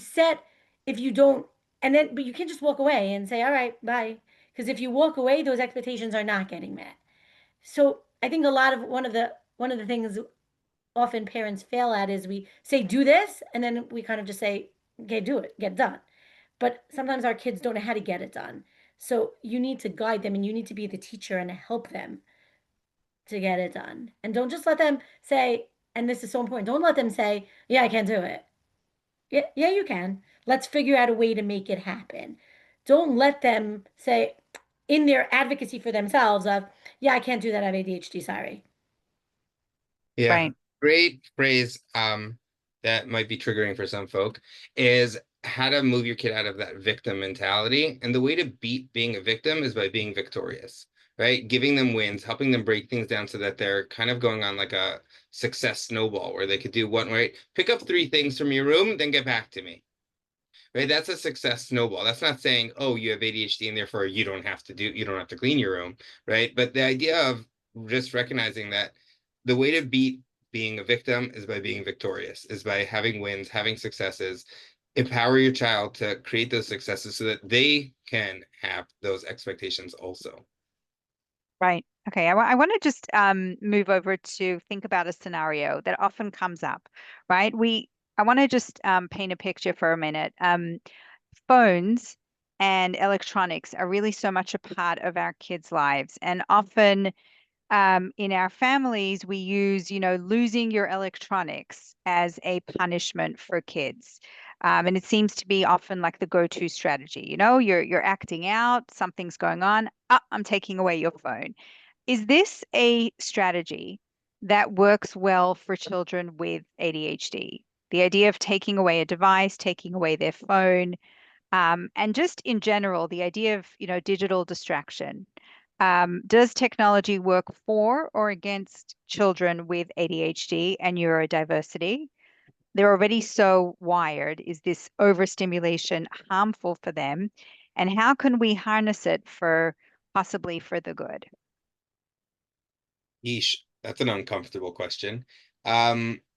don't, but you can't just walk away and say, all right, bye. Because if you walk away, those expectations are not getting met. So I think one of the things often parents fail at is we say, do this. And then we kind of just say, okay, do it, get done. But sometimes our kids don't know how to get it done. So you need to guide them and you need to be the teacher and help them to get it done. And don't just let them say, and this is so important, don't let them say, yeah, I can't do it. Yeah, you can. Let's figure out a way to make it happen. Don't let them say in their advocacy for themselves of, yeah, I can't do that. I have ADHD. Sorry. Yeah, Right. great phrase. That might be triggering for some folk is how to move your kid out of that victim mentality. And the way to beat being a victim is by being victorious, right? Giving them wins, helping them break things down so that they're kind of going on like a success snowball where they could do one, right? Pick up 3 things from your room, then get back to me. Right? That's a success snowball. That's not saying, oh, you have ADHD and therefore you don't have to clean your room, right? But the idea of just recognizing that the way to beat being a victim is by being victorious, is by having wins, having successes. Empower your child to create those successes so that they can have those expectations also. Right. Okay. I want to just move over to think about a scenario that often comes up, right? I want to just paint a picture for a minute. Phones and electronics are really so much a part of our kids' lives, and often in our families, we use, losing your electronics as a punishment for kids. And it seems to be often like the go-to strategy. You're acting out, something's going on. I'm taking away your phone. Is this a strategy that works well for children with ADHD? The idea of taking away a device, taking away their phone, and just in general, the idea of, digital distraction. Does technology work for or against children with ADHD and neurodiversity? They're already so wired. Is this overstimulation harmful for them? And how can we harness it for possibly for the good? Yeesh, that's an uncomfortable question.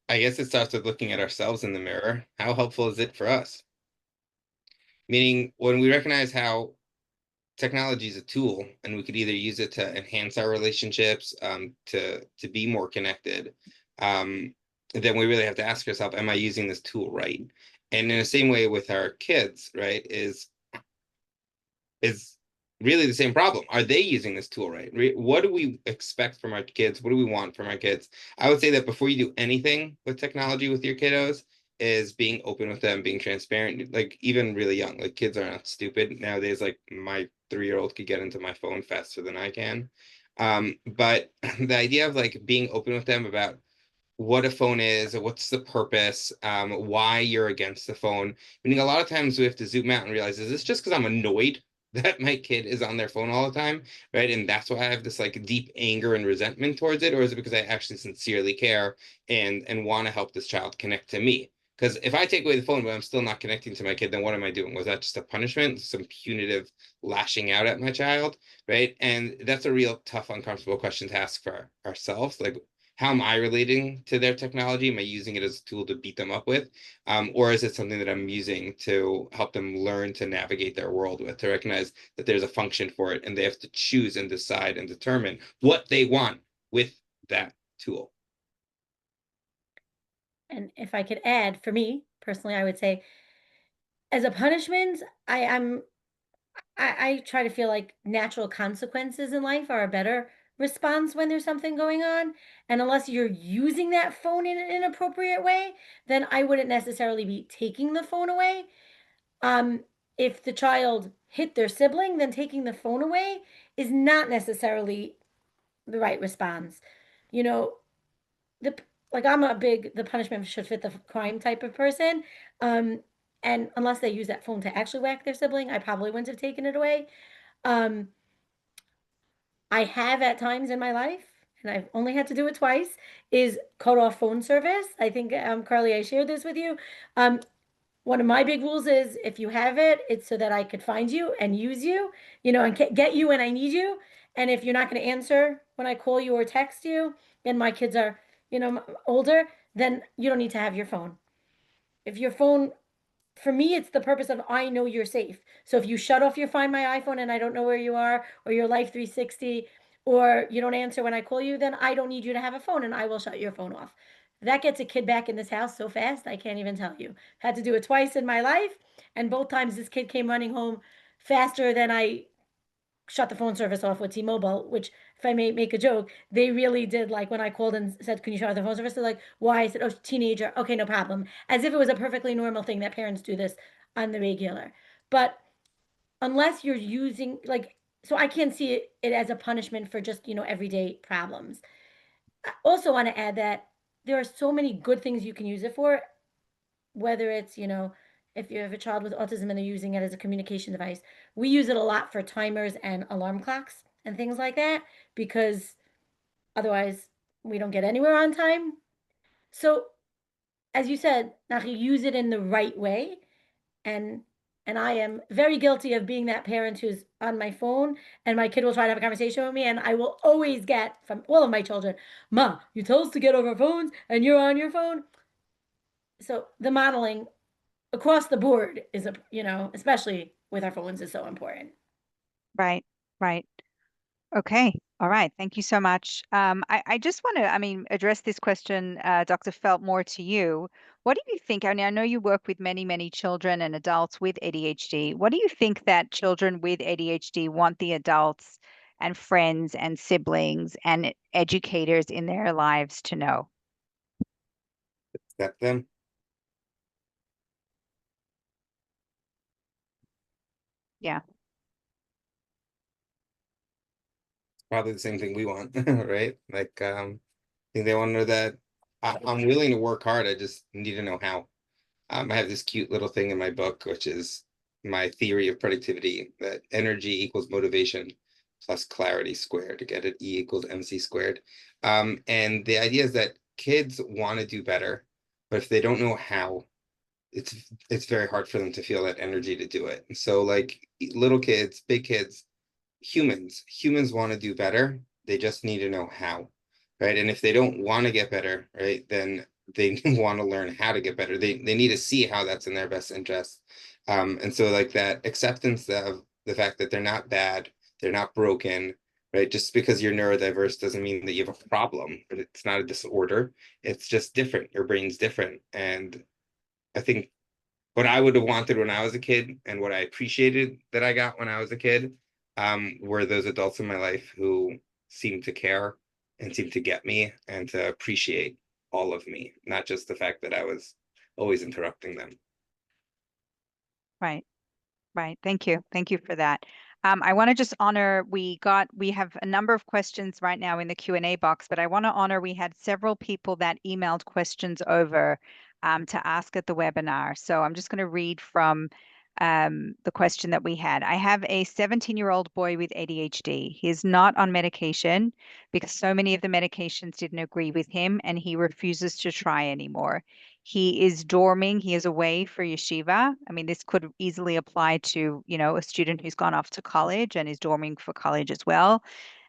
I guess it starts with looking at ourselves in the mirror. How helpful is it for us? Meaning, when we recognize how technology is a tool and we could either use it to enhance our relationships, to be more connected, then we really have to ask ourselves, am I using this tool right? And in the same way with our kids, right, is really the same problem. Are they using this tool right? What do we expect from our kids? What do we want from our kids? I would say that before you do anything with technology with your kiddos, is being open with them, being transparent, like even really young. Like kids are not stupid nowadays. Like my 3-year-old could get into my phone faster than I can. But the idea of like being open with them about what a phone is, what's the purpose, why you're against the phone. Meaning a lot of times we have to zoom out and realize, is this just because I'm annoyed that my kid is on their phone all the time, right? And that's why I have this like deep anger and resentment towards it, or is it because I actually sincerely care and want to help this child connect to me? Because if I take away the phone, but I'm still not connecting to my kid, then what am I doing? Was that just a punishment, some punitive lashing out at my child, right? And that's a real tough, uncomfortable question to ask for ourselves. Like, how am I relating to their technology? Am I using it as a tool to beat them up with? Or is it something that I'm using to help them learn to navigate their world with, to recognize that there's a function for it and they have to choose and decide and determine what they want with that tool? And if I could add, for me personally, I would say, as a punishment, I try to feel like natural consequences in life are a better response when there's something going on. And unless you're using that phone in an inappropriate way, then I wouldn't necessarily be taking the phone away. Um, if the child hit their sibling, then taking the phone away is not necessarily the right response. You know, the like I'm a big the punishment should fit the crime type of person. Um, and unless they use that phone to actually whack their sibling, I probably wouldn't have taken it away. Um, I have at times in my life, and I've only had to do it twice, is cut off phone service. I think, Carly, I shared this with you. Um, one of my big rules is if you have it, it's so that I could find you and use you, and get you when I need you. And if you're not going to answer when I call you or text you, and my kids are, older, then you don't need to have your phone. If your phone For me, it's the purpose of I know you're safe. So if you shut off your Find My iPhone and I don't know where you are, or your Life 360, or you don't answer when I call you, then I don't need you to have a phone and I will shut your phone off. That gets a kid back in this house so fast, I can't even tell you. Had to do it twice in my life, and both times this kid came running home faster than I shut the phone service off with T-Mobile, which, if I may make a joke, they really did. Like when I called and said, "Can you shut off the phone service?" They're like, "Why?" I said, "Oh, teenager. Okay, no problem." As if it was a perfectly normal thing that parents do this on the regular. But unless you're using so I can't see it as a punishment for just, everyday problems. I also want to add that there are so many good things you can use it for, whether it's, if you have a child with autism and they're using it as a communication device. We use it a lot for timers and alarm clocks and things like that, because otherwise we don't get anywhere on time. So, as you said, Nachi, use it in the right way. And and I am very guilty of being that parent who's on my phone and my kid will try to have a conversation with me, and I will always get from all of my children, "Ma, you tell us to get off our phones and you're on your phone." So the modeling across the board is a, especially with our phones, is so important. Right, right. Okay. All right. Thank you so much. I just want to, address this question, Dr. Felt, more to you. What do you think? I mean, I know you work with many, many children and adults with ADHD. What do you think that children with ADHD want the adults and friends and siblings and educators in their lives to know? Accept them. Yeah. Probably the same thing we want, right? Like, I think they want to know that I'm willing to work hard. I just need to know how. I have this cute little thing in my book, which is my theory of productivity, that energy equals motivation plus clarity squared. To get it, E equals MC squared. And the idea is that kids want to do better, but if they don't know how, it's very hard for them to feel that energy to do it. So like little kids, big kids, humans want to do better. They just need to know how, right? And if they don't want to get better, right, then they want to learn how to get better. They need to see how that's in their best interest. And so like that acceptance of the fact that they're not bad, they're not broken, right? Just because you're neurodiverse doesn't mean that you have a problem. It's not a disorder. It's just different. Your brain's different. And I think what I would have wanted when I was a kid and what I appreciated that I got when I was a kid, were those adults in my life who seemed to care and seemed to get me and to appreciate all of me, not just the fact that I was always interrupting them. Right. Right. Thank you. Thank you for that. I want to just honor, we have a number of questions right now in the Q&A box, but I want to honor, we had several people that emailed questions over to ask at the webinar. So I'm just going to read from the question that we had. I have a 17-year-old boy with ADHD. He is not on medication because so many of the medications didn't agree with him and he refuses to try anymore. He is dorming. He is away for yeshiva. I mean, this could easily apply to, a student who's gone off to college and is dorming for college as well.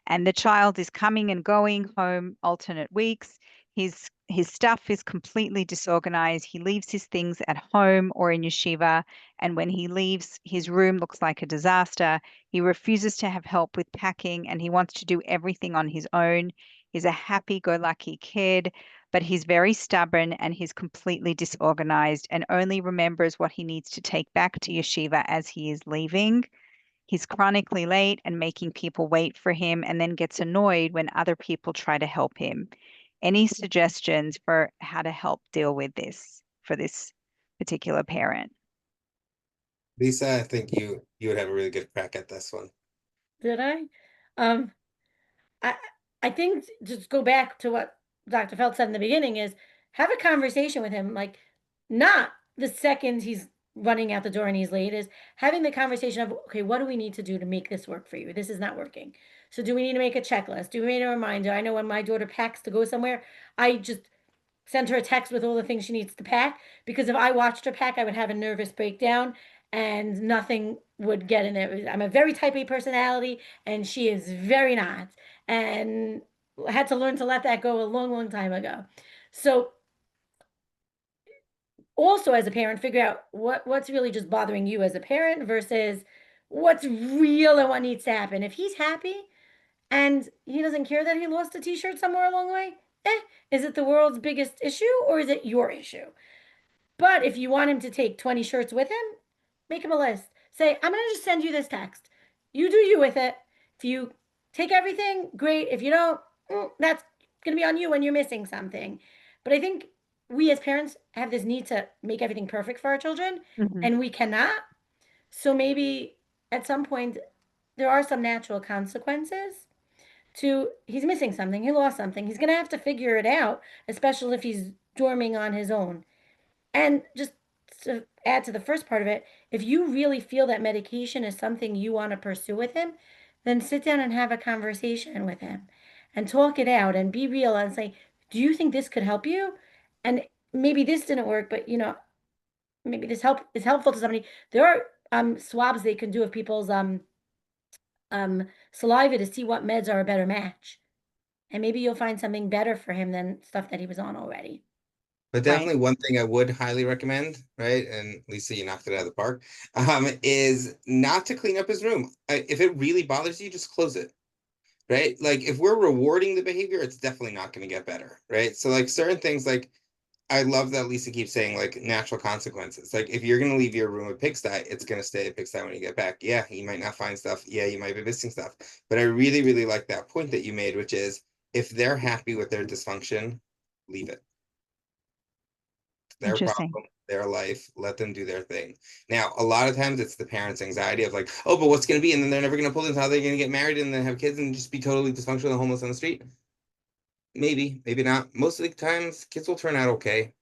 And the child is coming and going home alternate weeks. His stuff is completely disorganized. He leaves his things at home or in yeshiva, and when he leaves, his room looks like a disaster. He refuses to have help with packing, and he wants to do everything on his own. He's a happy-go-lucky kid, but he's very stubborn and he's completely disorganized and only remembers what he needs to take back to yeshiva as he is leaving. He's chronically late and making people wait for him and then gets annoyed when other people try to help him. Any suggestions for how to help deal with this for this particular parent? Lisa, I think you would have a really good crack at this one. Did I? Um, I I think just go back to what Dr. Felt said in the beginning is have a conversation with him, like not the second he's running out the door and he's late, is having the conversation of, okay, what do we need to do to make this work for you? This is not working. So do we need to make a checklist? Do we need a reminder? I know when my daughter packs to go somewhere, I just send her a text with all the things she needs to pack, because if I watched her pack, I would have a nervous breakdown and nothing would get in there. I'm a very type A personality and she is very not. And I had to learn to let that go a long, long time ago. So also as a parent, figure out what's really just bothering you as a parent versus what's real and what needs to happen. If he's happy and he doesn't care that he lost a t-shirt somewhere along the way, is it the world's biggest issue or is it your issue? But if you want him to take 20 shirts with him, make him a list. Say, I'm going to just send you this text. You do you with it. If you take everything, great. If you don't, that's going to be on you when you're missing something. But I think we as parents have this need to make everything perfect for our children, Mhm. and we cannot. So maybe at some point, there are some natural consequences to he's missing something, he lost something. He's going to have to figure it out, especially if he's dorming on his own. And just to add to the first part of it, if you really feel that medication is something you want to pursue with him, then sit down and have a conversation with him and talk it out and be real and say, do you think this could help you? And maybe this didn't work, but maybe this help is helpful to somebody. There are swabs they can do of people's saliva to see what meds are a better match. And maybe you'll find something better for him than stuff that he was on already. But Right. definitely one thing I would highly recommend, right? And Lisa, you knocked it out of the park, is not to clean up his room. If it really bothers you, just close it, right? Like if we're rewarding the behavior, it's definitely not going to get better, right? So like certain things, like I love that Lisa keeps saying like natural consequences. Like if you're going to leave your room a pigsty, it's going to stay a pigsty when you get back. Yeah, you might not find stuff. Yeah, you might be missing stuff. But I really, really like that point that you made, which is if they're happy with their dysfunction, leave it. Their Interesting. problem, their life, let them do their thing. Now, a lot of times it's the parents' anxiety of like, oh, but what's going to be? And then they're never going to pull this. How they're going to get married and then have kids and just be totally dysfunctional and homeless on the street? Maybe, maybe not. Most of the times, kids will turn out okay.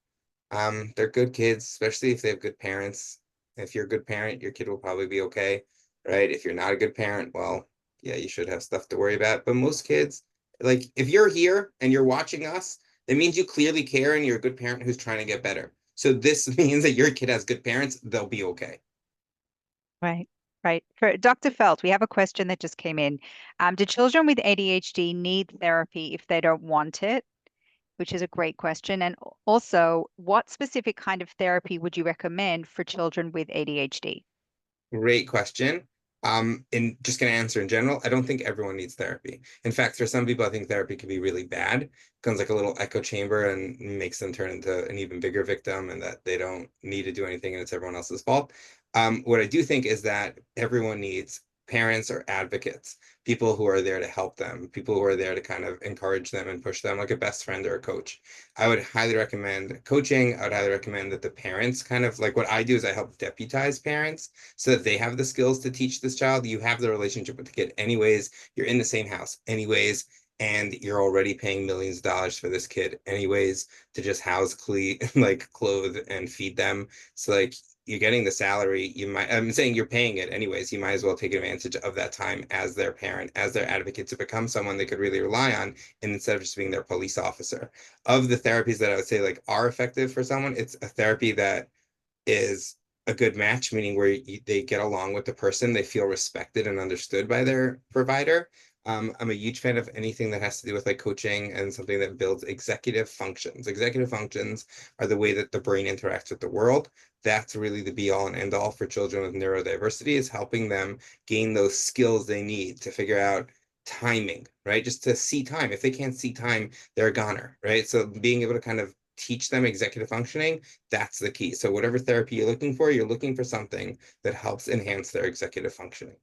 They're good kids, especially if they have good parents. If you're a good parent, your kid will probably be okay, right? If you're not a good parent, well, yeah, you should have stuff to worry about. But most kids, like if you're here and you're watching us, that means you clearly care and you're a good parent who's trying to get better. So this means that your kid has good parents, they'll be okay. Right. Right. For Dr. Felt, we have a question that just came in. Do children with ADHD need therapy if they don't want it? Which is a great question. And also, what specific kind of therapy would you recommend for children with ADHD? Great question. And just gonna answer in general, I don't think everyone needs therapy. In fact, for some people, I think therapy can be really bad. Becomes like a little echo chamber and makes them turn into an even bigger victim and that they don't need to do anything and it's everyone else's fault. What I do think is that everyone needs parents or advocates, people who are there to help them, people who are there to kind of encourage them and push them like a best friend or a coach. I would highly recommend coaching. I would highly recommend that the parents kind of like what I do is I help deputize parents so that they have the skills to teach this child. You have the relationship with the kid anyways. You're in the same house anyways, and you're already paying millions of dollars for this kid anyways to just house, like clothe and feed them. So like you're getting the salary, I'm saying you're paying it anyways. You might as well take advantage of that time as their parent, as their advocate to become someone they could really rely on, and instead of just being their police officer. Of the therapies that I would say like are effective for someone, it's a therapy that is a good match, meaning where they get along with the person, they feel respected and understood by their provider. I'm a huge fan of anything that has to do with like coaching and something that builds executive functions. Executive functions are the way that the brain interacts with the world. That's really the be all and end all for children with neurodiversity, is helping them gain those skills they need to figure out timing, right? Just to see time. If they can't see time, they're a goner, right? So being able to kind of teach them executive functioning, that's the key. So whatever therapy you're looking for something that helps enhance their executive functioning.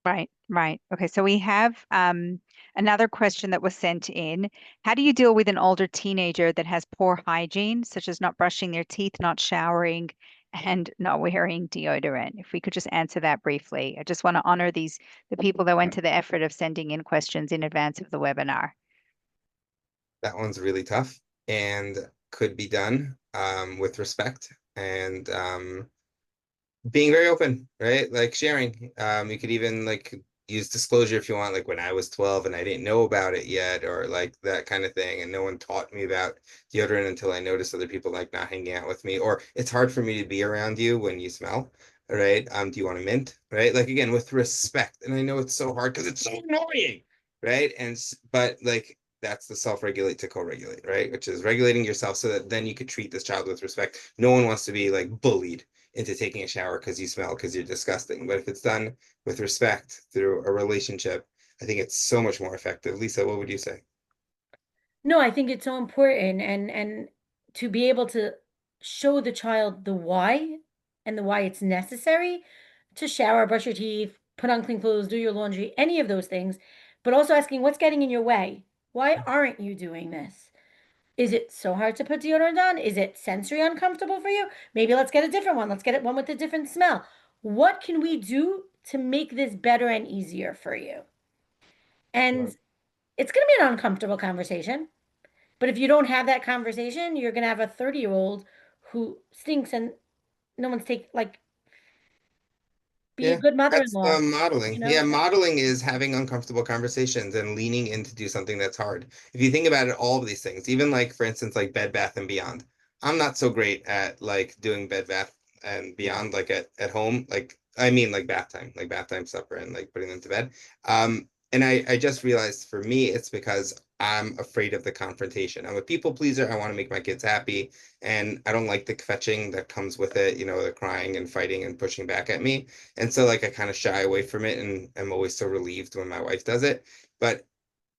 Right, right. Okay, so we have another question that was sent in. How do you deal with an older teenager that has poor hygiene, such as not brushing their teeth, not showering, and not wearing deodorant? If we could just answer that briefly. I just want to honor the people that went to the effort of sending in questions in advance of the webinar. That one's really tough and could be done with respect and being very open, right? Like sharing. You could even like use disclosure if you want, like when I was 12 and I didn't know about it yet, or like that kind of thing. And no one taught me about deodorant until I noticed other people like not hanging out with me, or it's hard for me to be around you when you smell, right? Do you want a mint, right? Like again, with respect. And I know it's so hard because it's so annoying, right? But like that's the self-regulate to co-regulate, right? Which is regulating yourself so that then you could treat this child with respect. No one wants to be like bullied into taking a shower because you smell, because you're disgusting. But if it's done with respect through a relationship, I think it's so much more effective. Lisa, what would you say? No, I think it's so important and to be able to show the child the why and the why it's necessary to shower, brush your teeth, put on clean clothes, do your laundry, any of those things, but also asking what's getting in your way? Why aren't you doing this? Is it so hard to put deodorant on? Is it sensory uncomfortable for you? Maybe let's get a different one. Let's get it one with a different smell. What can we do to make this better and easier for you? Well, And it's going to be an uncomfortable conversation. But if you don't have that conversation, you're going to have a 30-year-old who stinks and no one's take like be a good That's mother-in-law, modeling. you Yeah, know? modeling is having uncomfortable conversations and leaning in to do something that's hard. If you think about it, all of these things, even like for instance, like Bed Bath and Beyond. I'm not so great at like doing Bed Bath and Beyond like at home. Like I mean like bath time supper and like putting them to bed. And I just realized for me it's because I'm afraid of the confrontation. I'm a people pleaser. I want to make my kids happy. And I don't like the fetching that comes with it, you know, the crying and fighting and pushing back at me. And so like I kind of shy away from it and I'm always so relieved when my wife does it. But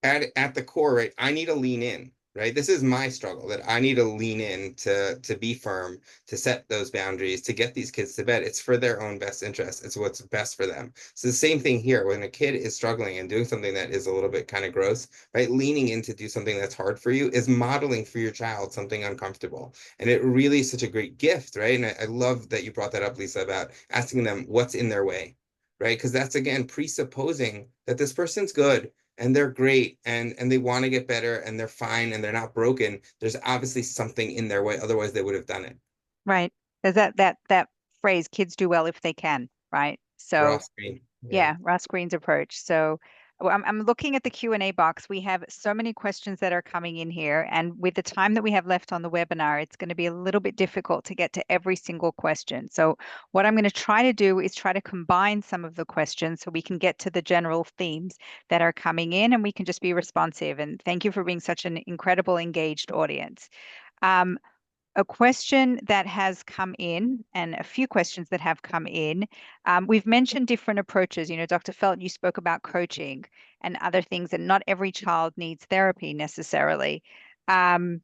at the core, right, I need to lean in, right? This is my struggle that I need to lean in to be firm, to set those boundaries, to get these kids to bed. It's for their own best interest. It's what's best for them. So the same thing here, when a kid is struggling and doing something that is a little bit kind of gross, right? Leaning in to do something that's hard for you is modeling for your child something uncomfortable. And it really is such a great gift, right? And I love that you brought that up, Lisa, about asking them what's in their way, right? Because that's again presupposing that this person's good and they're great and they want to get better and they're fine and they're not broken. There's obviously something in their way, otherwise they would have done it. Right. There's that phrase, kids do well if they can, right? Raw So screen. Yeah. yeah, Ross Green's approach. So well, I'm looking at the Q&A box. We have so many questions that are coming in here, and with the time that we have left on the webinar, it's going to be a little bit difficult to get to every single question. So what I'm going to try to do is try to combine some of the questions so we can get to the general themes that are coming in, and we can just be responsive. And thank you for being such an incredible, engaged audience. Um, a question that has come in and a few questions that have come in. We've mentioned different approaches. You know, Dr. Felt, you spoke about coaching and other things, and not every child needs therapy necessarily. Um,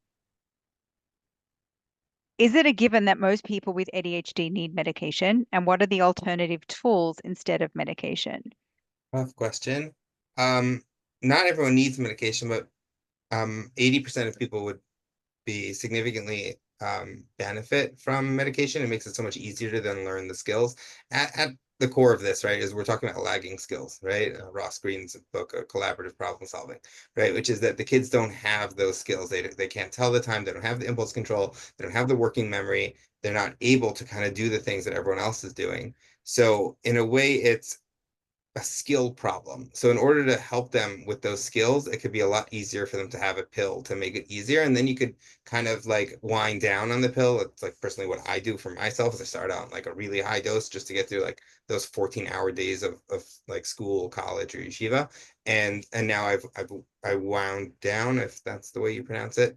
is it a given that most people with ADHD need medication? And what are the alternative tools instead of medication? Tough question. Um, Not everyone needs medication, but 80% of people would be significantly benefit from medication. It makes it so much easier to then learn the skills. At the core of this, right, is we're talking about lagging skills, right? Ross Green's book, Collaborative Problem Solving, right, which is that the kids don't have those skills. They can't tell the time. They don't have the impulse control. They don't have the working memory. They're not able to kind of do the things that everyone else is doing. So in a way, it's a skill problem. So in order to help them with those skills, it could be a lot easier for them to have a pill to make it easier. And then you could kind of like wind down on the pill. It's like personally what I do for myself is I start out like a really high dose just to get through like those 14-hour days of like school, college, or yeshiva. And now I wound down, if that's the way you pronounce it,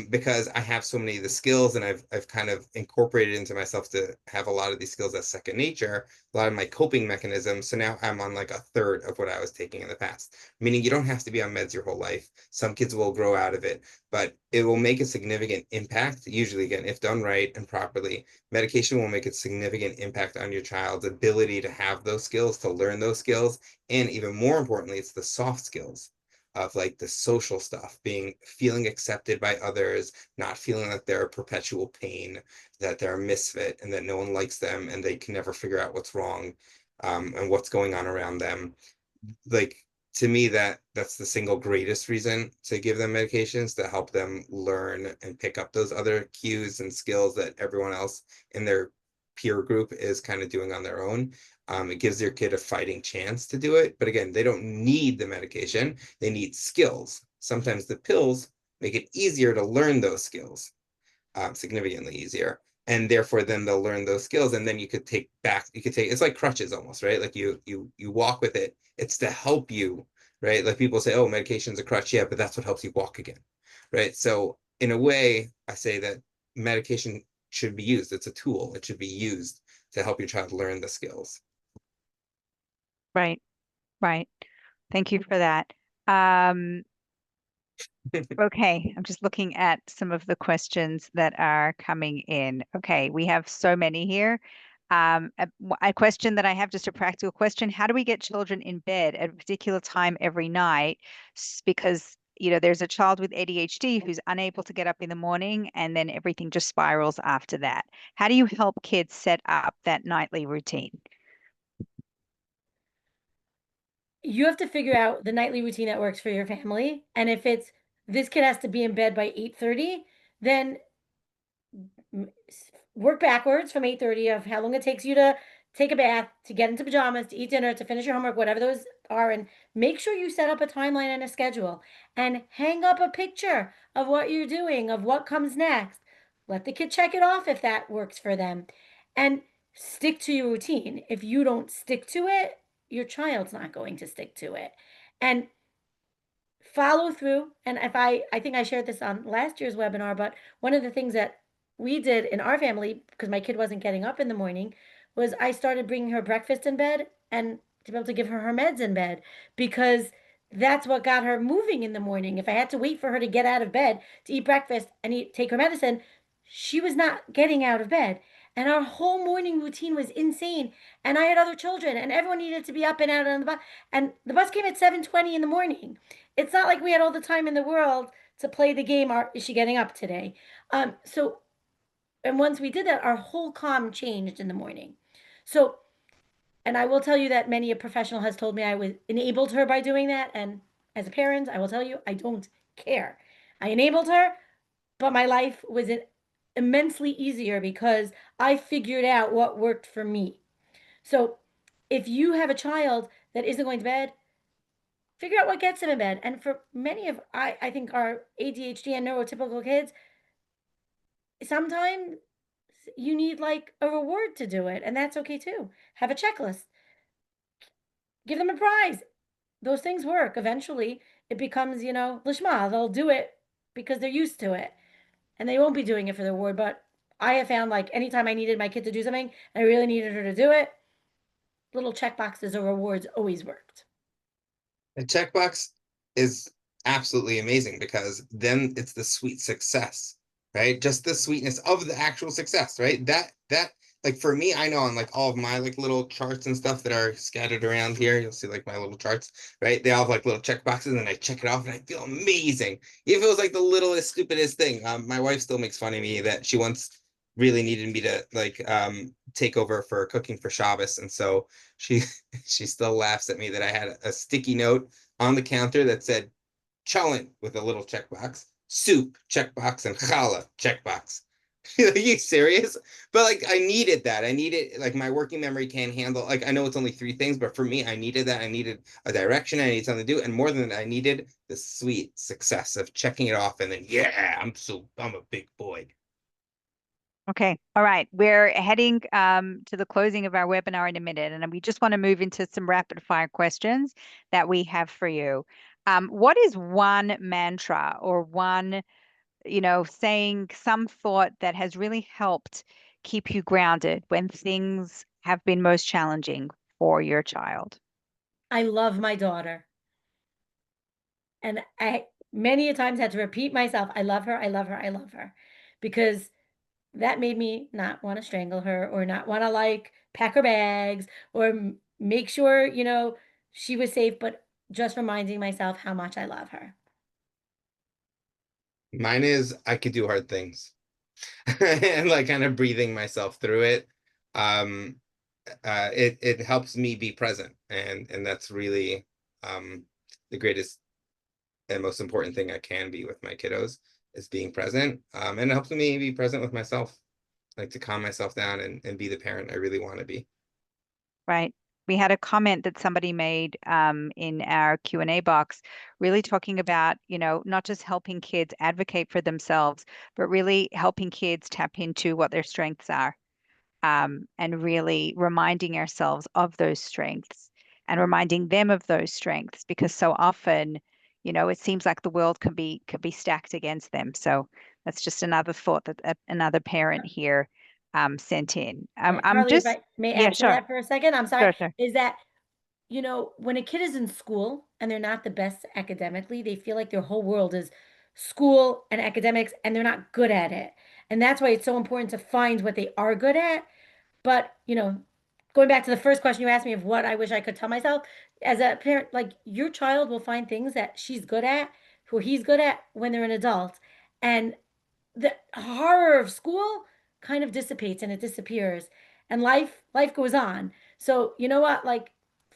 because I have so many of the skills and I've kind of incorporated into myself to have a lot of these skills as second nature, a lot of my coping mechanisms. So now I'm on like a third of what I was taking in the past, meaning you don't have to be on meds your whole life. Some kids will grow out of it, but it will make a significant impact. Usually, again, if done right and properly, medication will make a significant impact on your child's ability to have those skills, to learn those skills. And even more importantly, it's the soft skills of like the social stuff, feeling accepted by others, not feeling that they're a perpetual pain, that they're a misfit and that no one likes them and they can never figure out what's wrong, and what's going on around them. Like to me, that's the single greatest reason to give them medications, to help them learn and pick up those other cues and skills that everyone else in their peer group is kind of doing on their own. It gives your kid a fighting chance to do it. But again, they don't need the medication, they need skills. Sometimes the pills make it easier to learn those skills, significantly easier. And therefore, then they'll learn those skills, and then you could take it's like crutches almost, right? Like you walk with it. It's to help you, right? Like people say, oh, medication's a crutch, yeah, but that's what helps you walk again, right? So in a way, I say that medication should be used. It's a tool. It should be used to help your child learn the skills. Right, right. Thank you for that. Um, Okay, I'm just looking at some of the questions that are coming in. Okay, we have so many here. A question that I have, just a practical question: how do we get children in bed at a particular time every night? Because, you know, there's a child with ADHD who's unable to get up in the morning, and then everything just spirals after that. How do you help kids set up that nightly routine? You have to figure out the nightly routine that works for your family. And if it's this kid has to be in bed by 8:30, then work backwards from 8:30 of how long it takes you take a bath, to get into pajamas, to eat dinner, to finish your homework, whatever those are, and make sure you set up a timeline and a schedule and hang up a picture of what you're doing, of what comes next. Let the kid check it off if that works for them. And stick to your routine. If you don't stick to it, your child's not going to stick to it. And follow through. And if I think I shared this on last year's webinar, but one of the things that we did in our family, because my kid wasn't getting up in the morning, was I started bringing her breakfast in bed and to be able to give her her meds in bed, because that's what got her moving in the morning. If I had to wait for her to get out of bed to eat breakfast and take her medicine, she was not getting out of bed. And our whole morning routine was insane. And I had other children, and everyone needed to be up and out on the bus. And the bus came at 7:20 in the morning. It's not like we had all the time in the world to play the game. Is she getting up today? So, and once we did that, our whole calm changed in the morning. So, and I will tell you that many a professional has told me I was enabled her by doing that. And as a parent, I will tell you, I don't care. I enabled her, but my life was immensely easier because I figured out what worked for me. So, if you have a child that isn't going to bed, figure out what gets them in bed. And for many of, I think our ADHD and neurotypical kids, sometimes you need like a reward to do it, and that's okay too. Have a checklist. Give them a prize. Those things work. Eventually, it becomes, lishma. They'll do it because they're used to it, and they won't be doing it for the reward. But I have found like anytime I needed my kid to do something, and I really needed her to do it, little check boxes or rewards always worked. The checkbox is absolutely amazing because then it's the sweet success, right? Just the sweetness of the actual success, right? That like for me, I know on like all of my like little charts and stuff that are scattered around here, you'll see like my little charts, right? They all have like little check boxes and I check it off and I feel amazing. Even if it was like the littlest, stupidest thing. My wife still makes fun of me that she once really needed me to like take over for cooking for Shabbos. And so she she still laughs at me that I had a sticky note on the counter that said cholent with a little checkbox, soup checkbox, and challah checkbox. Are you serious? But like I needed that. I needed like my working memory can't handle like I know it's only three things, but for me, I needed that. I needed a direction, I needed something to do, and more than that, I needed the sweet success of checking it off and then yeah, I'm a big boy. Okay. All right. We're heading to the closing of our webinar in a minute, and we just want to move into some rapid fire questions that we have for you. What is one mantra or one, saying some thought that has really helped keep you grounded when things have been most challenging for your child? I love my daughter. And I many a times had to repeat myself, I love her, I love her, I love her. Because that made me not want to strangle her or not want to like pack her bags or make sure, she was safe, but just reminding myself how much I love her. Mine is I could do hard things. And like kind of breathing myself through it. Um it helps me be present and that's really the greatest and most important thing I can be with my kiddos is being present. And it helps me be present with myself, like to calm myself down and be the parent I really want to be. Right. We had a comment that somebody made in our Q&A box, really talking about, not just helping kids advocate for themselves, but really helping kids tap into what their strengths are, and really reminding ourselves of those strengths and reminding them of those strengths, because so often, it seems like the world can be stacked against them. So that's just another thought that another parent here sent in. Yeah, I'm Carly, if just, I may yeah, add to sure, that for a second, I'm sorry, sure, sure. is that, when a kid is in school and they're not the best academically, they feel like their whole world is school and academics and they're not good at it. And that's why it's so important to find what they are good at. But, going back to the first question you asked me of what I wish I could tell myself, as a parent, like your child will find things that she's good at, who he's good at when they're an adult. And the horror of school kind of dissipates and it disappears and life goes on. So you know what, like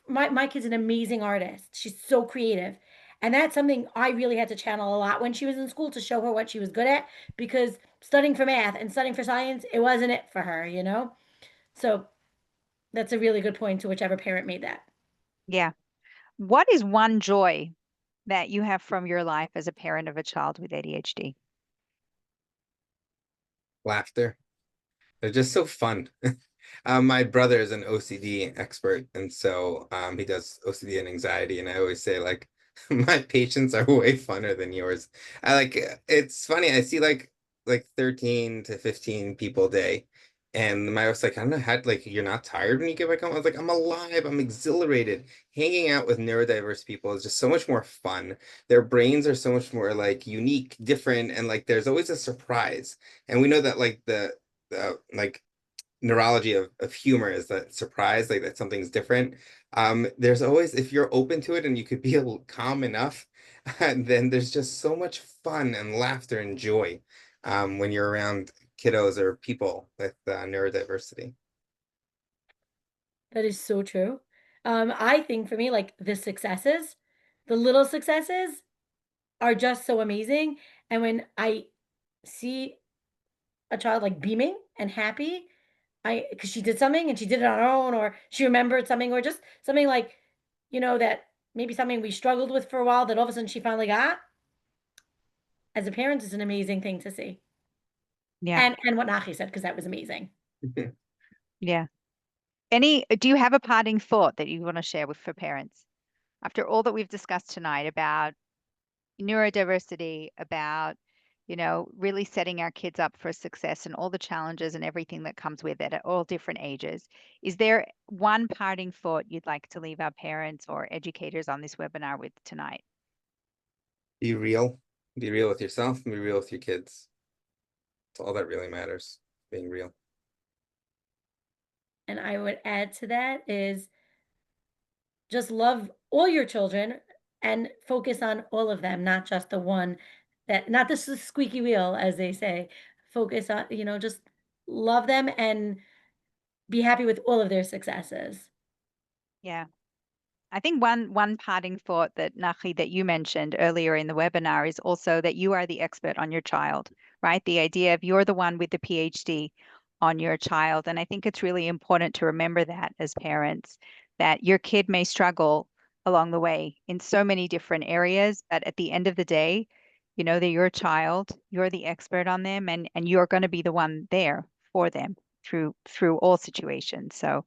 my kid's an amazing artist, she's so creative, and that's something I really had to channel a lot when she was in school to show her what she was good at, because studying for math and studying for science, it wasn't it for her. So That's a really good point to whichever parent made that. Yeah. What is one joy that you have from your life as a parent of a child with ADHD? Laughter. They're just so fun. My brother is an OCD expert, and so he does OCD and anxiety, and I always say like my patients are way funner than yours. I like it's funny. I see like 13 to 15 people a day, and my wife's like, I don't know how like you're not tired when you get back home. I was like, I'm alive, I'm exhilarated. Hanging out with neurodiverse people is just so much more fun. Their brains are so much more like unique, different, and like there's always a surprise. And we know that like the like neurology of humor is that surprise, like that something's different. There's always, if you're open to it and you could be calm enough, then there's just so much fun and laughter and joy when you're around kiddos or people with neurodiversity. That is so true. I think for me, like the successes, the little successes are just so amazing. And when I see a child like beaming and happy, because she did something and she did it on her own, or she remembered something, or just something like, that maybe something we struggled with for a while that all of a sudden she finally got. As a parent, is an amazing thing to see. Yeah. And what Nachi said, because that was amazing. Yeah. Do you have a parting thought that you want to share with for parents after all that we've discussed tonight about neurodiversity, about, really setting our kids up for success and all the challenges and everything that comes with it at all different ages? Is there one parting thought you'd like to leave our parents or educators on this webinar with tonight? Be real. Be real with yourself and be real with your kids. That's all that really matters, being real. And I would add to that is just love all your children and focus on all of them, not just the one not this is squeaky wheel, as they say. Focus on, just love them and be happy with all of their successes. Yeah. I think one parting thought that Nachi that you mentioned earlier in the webinar is also that you are the expert on your child, right? The idea of you're the one with the PhD on your child. And I think it's really important to remember that as parents, that your kid may struggle along the way in so many different areas, but at the end of the day, they're your child, you're the expert on them, and you're going to be the one there for them through all situations. So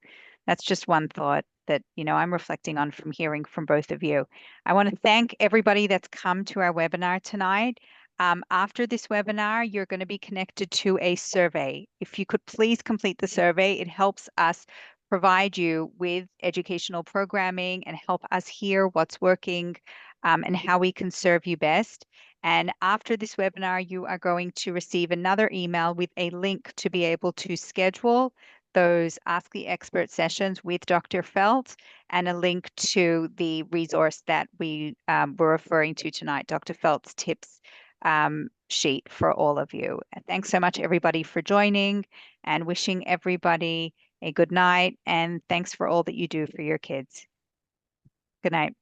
that's just one thought that I'm reflecting on from hearing from both of you. I want to thank everybody that's come to our webinar tonight. After this webinar, you're going to be connected to a survey. If you could please complete the survey, it helps us provide you with educational programming and help us hear what's working and how we can serve you best. And after this webinar, you are going to receive another email with a link to be able to schedule those Ask the Expert sessions with Dr. Felt and a link to the resource that we were referring to tonight, Dr. Felt's tips sheet for all of you. And thanks so much, everybody, for joining and wishing everybody a good night. And thanks for all that you do for your kids. Good night.